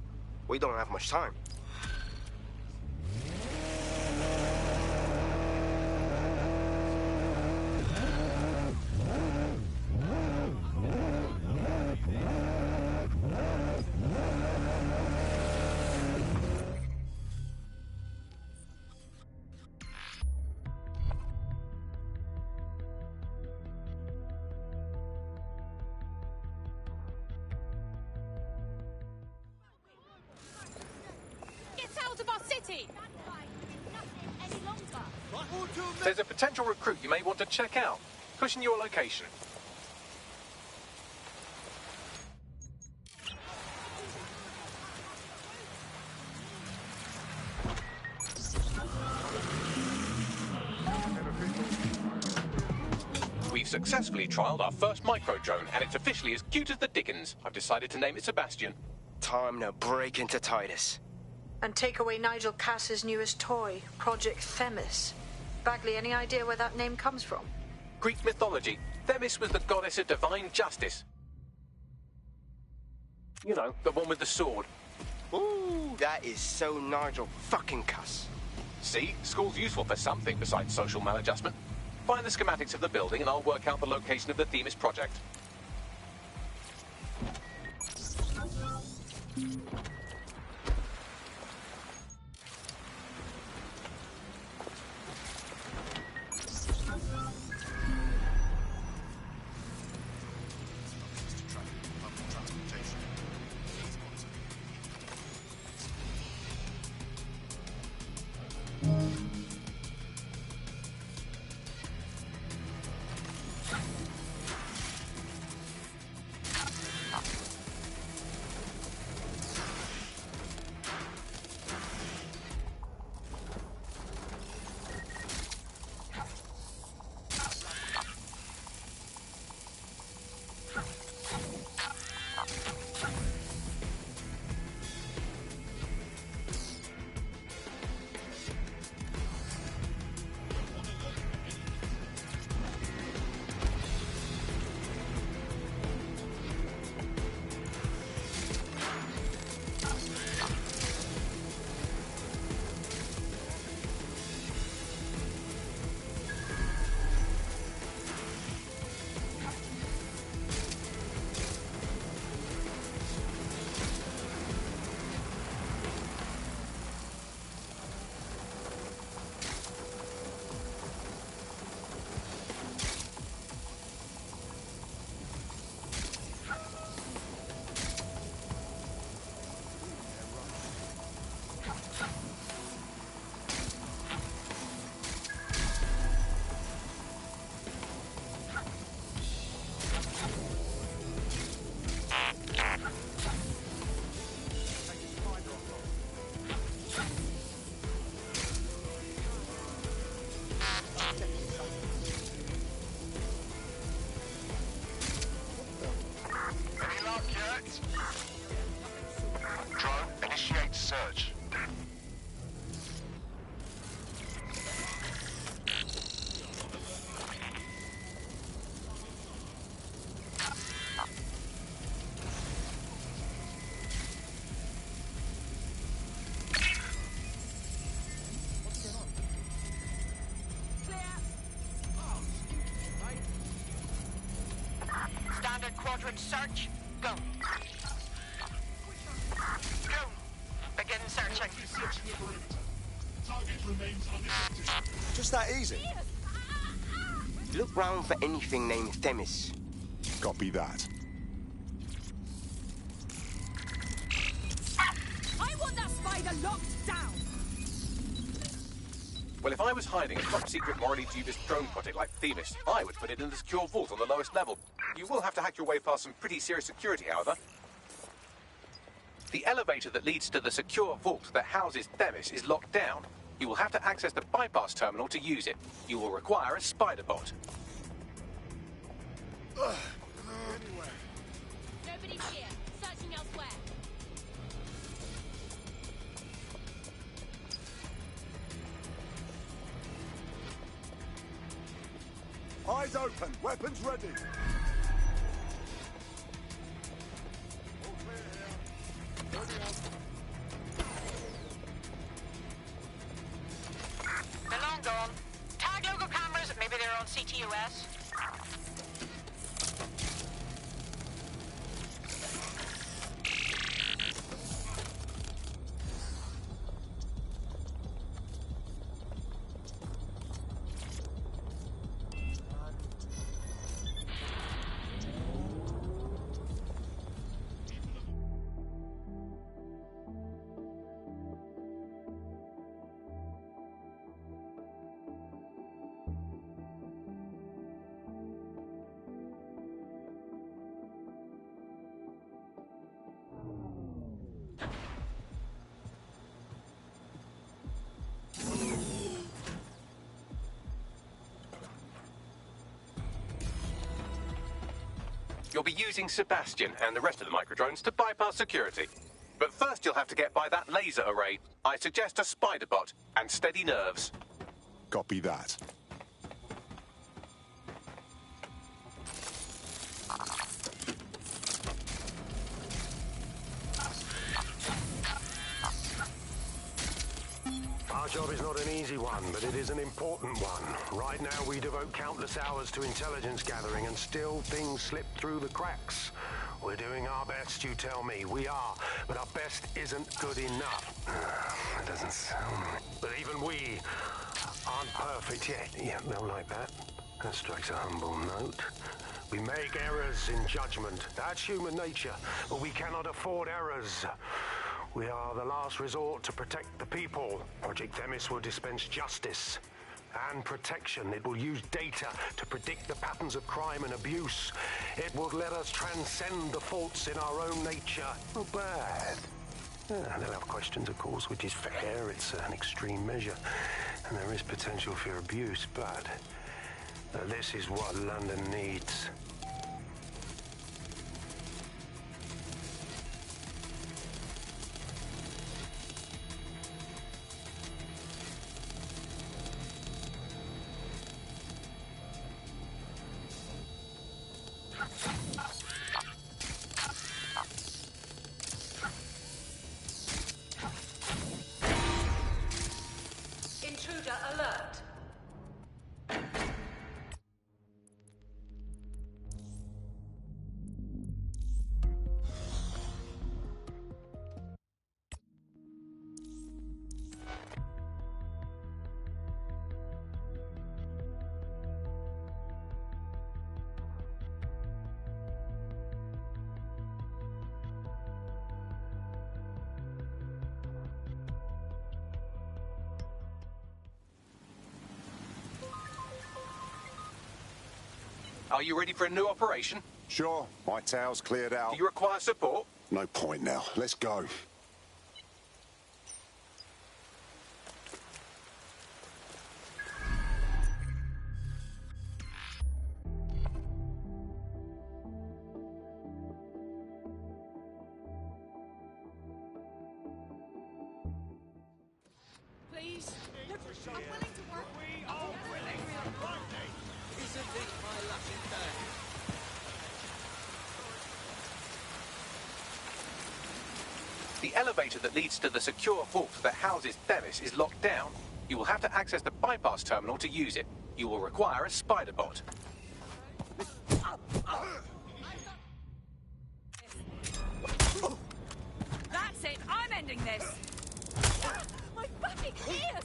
we don't have much time. Get out of our city! There's a potential recruit you may want to check out. Pushing your location. We've successfully trialed our first micro-drone, and it's officially as cute as the dickens. I've decided to name it Sebastian. Time to break into Titus. And take away Nigel Cass's newest toy, Project Themis. Bagley, any idea where that name comes from? Greek mythology. Themis was the goddess of divine justice. You know, the one with the sword. Ooh, that is so Nigel fucking Cass. See? School's useful for something besides social maladjustment. Find the schematics of the building and I'll work out the location of the Themis project. Search. Standard quadrant search. Go. Begin searching. Just that easy. Look round for anything named Themis. Copy that. I want that spider locked down! Well, if I was hiding a top-secret, morally dubious drone project like Themis, I would put it in the secure vault on the lowest level. You will have to hack your way past some pretty serious security, however. The elevator that leads to the secure vault that houses Themis is locked down. You will have to access the bypass terminal to use it. You will require a spider bot. Nobody's here. Searching elsewhere. Eyes open, weapons ready. on. Tag logo cameras, maybe they're on CTOS. You'll be using Sebastian and the rest of the microdrones to bypass security. But first you'll have to get by that laser array. I suggest a spider bot and steady nerves. Copy that. Our job is not an easy one, but it is an important one. Right now, we devote countless hours to intelligence gathering, and still things slip through the cracks. We're doing our best, you tell me. We are, but our best isn't good enough. That doesn't sound right. But even we aren't perfect yet. Yeah, no, like that. That strikes a humble note. We make errors in judgment. That's human nature, but we cannot afford errors. We are the last resort to protect the people. Project Themis will dispense justice and protection. It will use data to predict the patterns of crime and abuse. It will let us transcend the faults in our own nature. Not bad. They'll have questions, of course, which is fair. It's an extreme measure, and there is potential for abuse, but this is what London needs. Intruder alert. Are you ready for a new operation? Sure, my tower's cleared out. Do you require support? No point now. Let's go. Please. I'm willing to work. We are willing. Isn't this my lucky day? The elevator that leads to the secure vault that houses Themis is locked down. You will have to access the bypass terminal to use it. You will require a spider bot. That's it. I'm ending this. My fucking ears!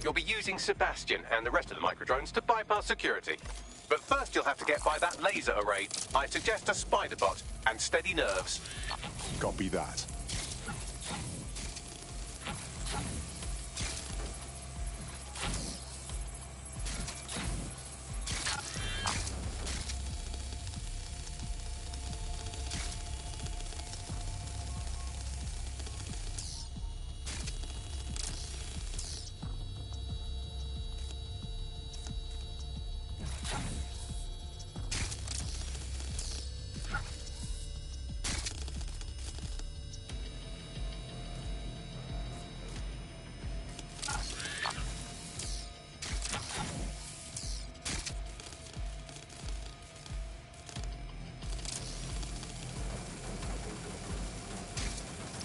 You'll be using Sebastian and the rest of the microdrones to bypass security. But first you'll have to get by that laser array. I suggest a spider bot and steady nerves. Copy that.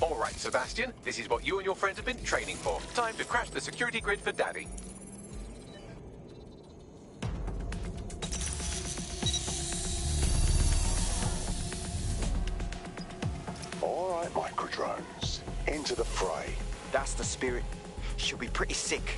All right, Sebastian, this is what you and your friends have been training for. Time to crash the security grid for Daddy. All right, microdrones. Into the fray. That's the spirit. She'll be pretty sick.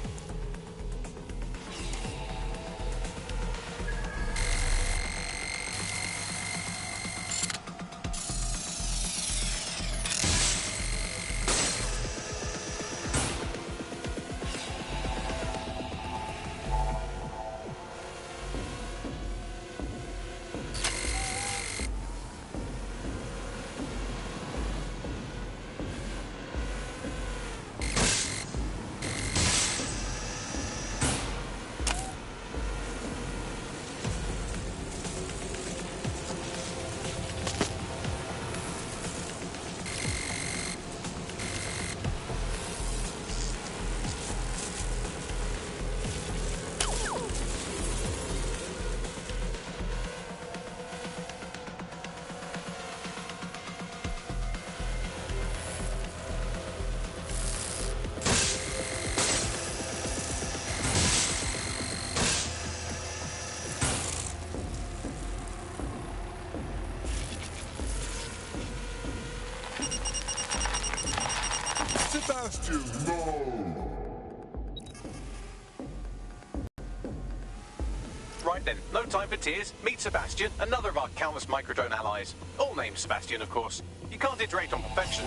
Sebastian, no! Right then, no time for tears. Meet Sebastian, another of our countless microdrone allies. All named Sebastian, of course. You can't iterate on perfection.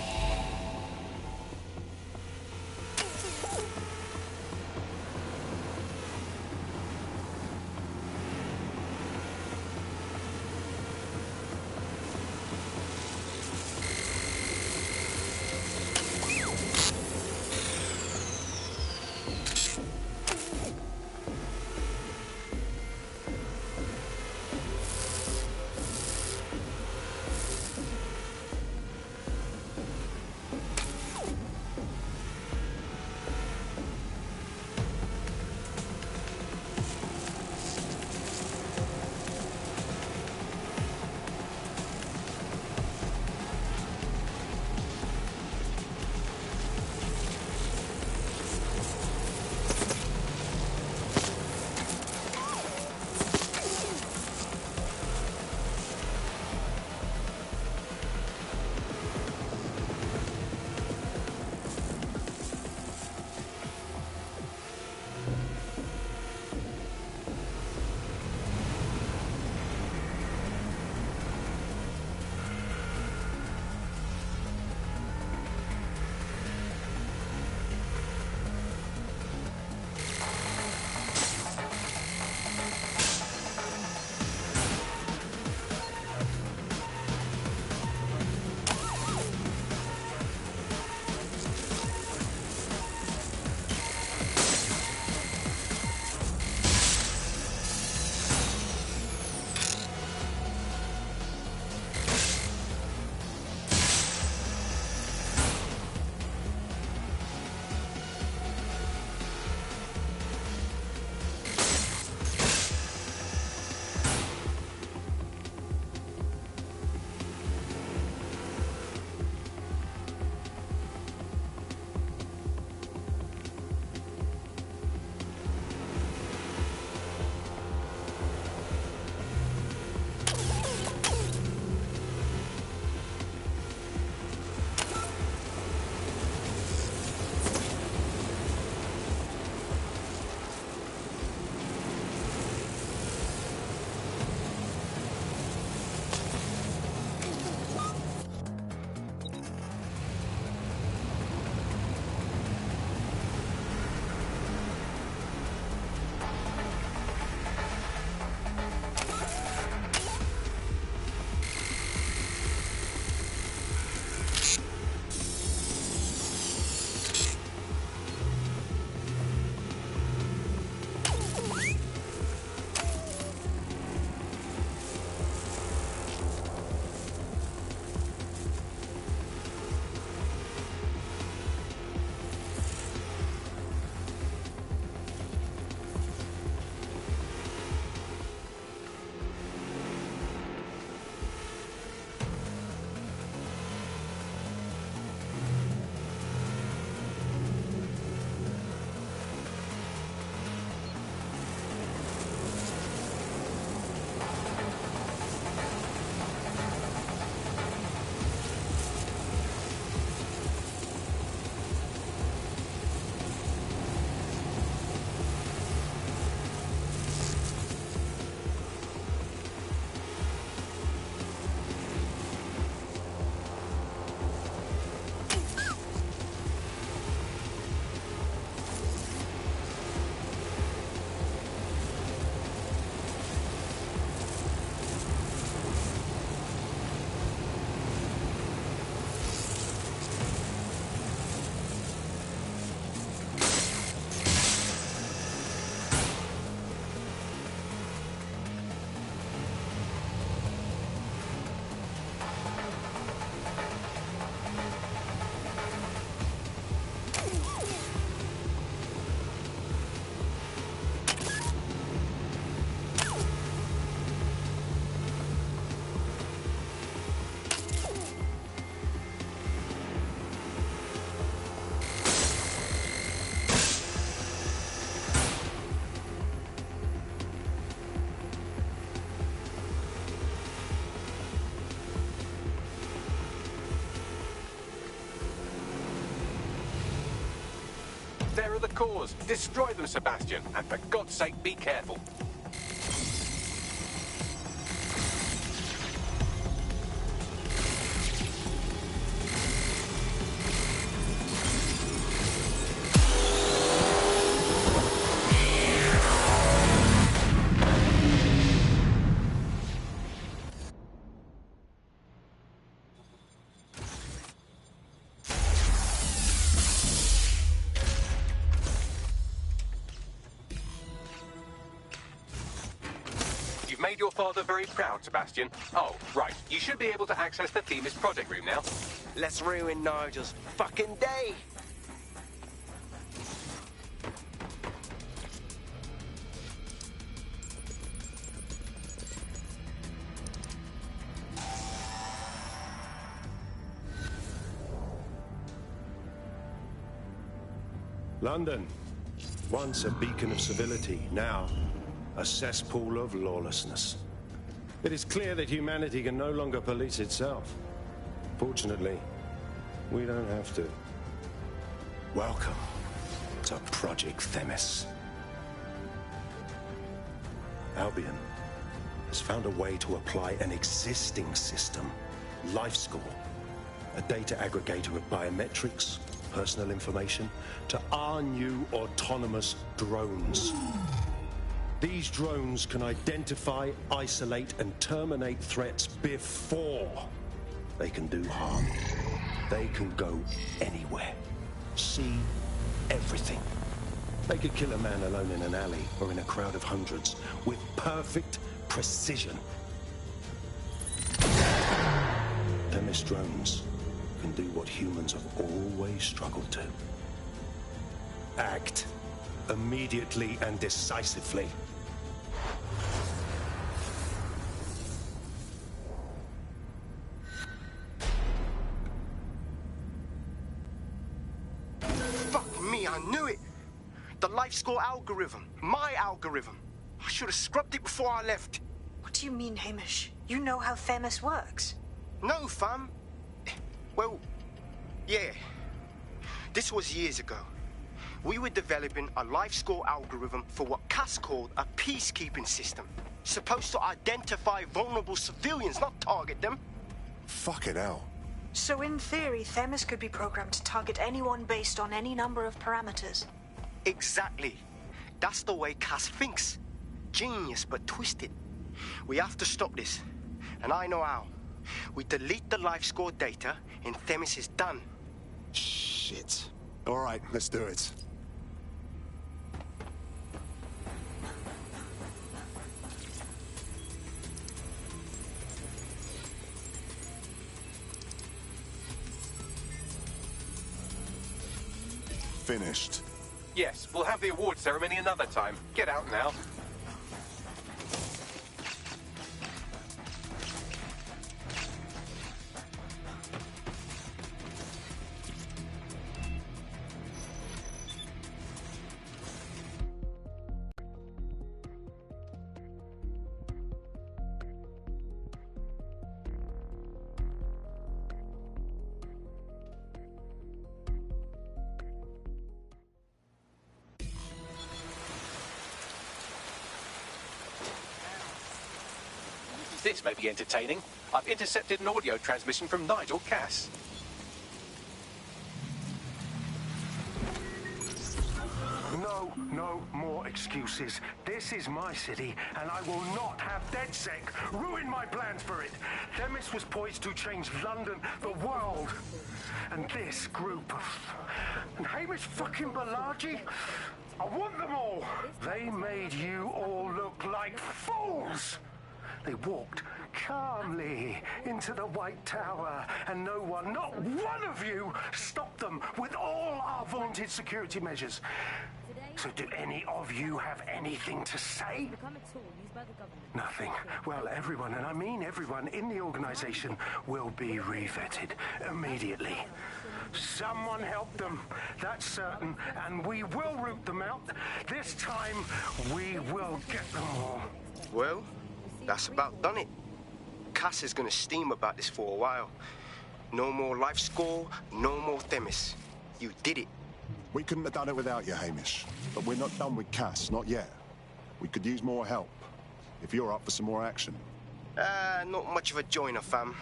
They're the cause. Destroy them, Sebastian. And for God's sake, be careful. Made your father very proud, Sebastian. Oh, right. You should be able to access the Themis project room now. Let's ruin Nigel's fucking day. London, once a beacon of civility, now a cesspool of lawlessness. It is clear that humanity can no longer police itself. Fortunately, we don't have to. Welcome to Project Themis. Albion has found a way to apply an existing system, LifeScore, a data aggregator of biometrics, personal information, to our new autonomous drones. These drones can identify, isolate, and terminate threats before they can do harm. They can go anywhere, see everything. They could kill a man alone in an alley or in a crowd of hundreds with perfect precision. Themis drones can do what humans have always struggled to. Act immediately and decisively. Fuck me, I knew it! The LifeScore algorithm. My algorithm. I should have scrubbed it before I left. What do you mean, Hamish? You know how Themis works. No, fam. Well, yeah. This was years ago. We were developing a LifeScore algorithm for what Cass called a peacekeeping system. Supposed to identify vulnerable civilians, not target them. Fucking hell. So in theory, Themis could be programmed to target anyone based on any number of parameters. Exactly. That's the way Cass thinks. Genius, but twisted. We have to stop this. And I know how. We delete the LifeScore data and Themis is done. Shit. All right, let's do it. Finished. Yes, we'll have the award ceremony another time. Get out now. This may be entertaining. I've intercepted an audio transmission from Nigel Cass. No more excuses. This is my city, and I will not have DedSec ruin my plans for it. Themis was poised to change London, the world. And this group of... And Hamish fucking Balaji? I want them all. They made you all look like fools. They walked calmly into the White Tower, and no one, not one of you, stopped them with all our vaunted security measures. So do any of you have anything to say? Nothing. Well, everyone, and I mean everyone in the organization, will be revetted immediately. Someone help them, that's certain, and we will root them out. This time, we will get them all. Well, that's about done it. Cass is gonna steam about this for a while. No more LifeScore, no more Themis. You did it. We couldn't have done it without you, Hamish. But we're not done with Cass, not yet. We could use more help, if you're up for some more action. Not much of a joiner, fam.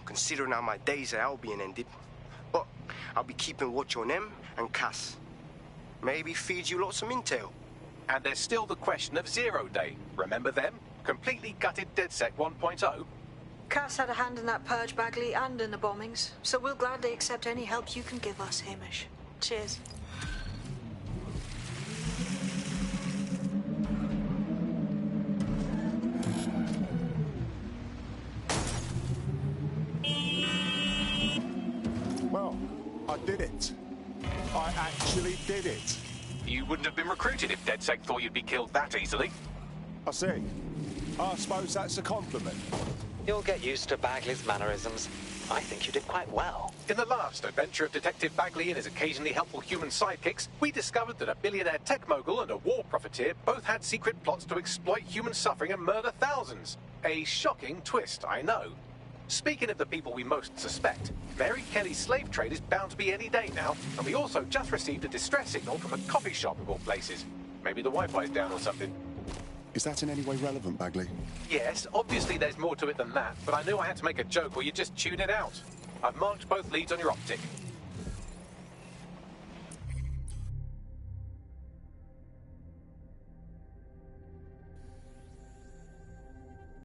Considering how my days at Albion ended. But I'll be keeping watch on them and Cass. Maybe feed you lots of intel. And there's still the question of Zero Day. Remember them? Completely gutted DedSec 1.0. Cass had a hand in that purge, Bagley, and in the bombings, so we'll gladly accept any help you can give us, Hamish. Cheers. Well, I did it. I actually did it. You wouldn't have been recruited if DedSec thought you'd be killed that easily. I see. I suppose that's a compliment. You'll get used to Bagley's mannerisms. I think you did quite well. In the last adventure of Detective Bagley and his occasionally helpful human sidekicks, we discovered that a billionaire tech mogul and a war profiteer both had secret plots to exploit human suffering and murder thousands. A shocking twist, I know. Speaking of the people we most suspect, Mary Kelly's slave trade is bound to be any day now, and we also just received a distress signal from a coffee shop of all places. Maybe the Wi-Fi's down or something. Is that in any way relevant, Bagley? Yes, obviously there's more to it than that, but I knew I had to make a joke or you'd just tune it out. I've marked both leads on your optic.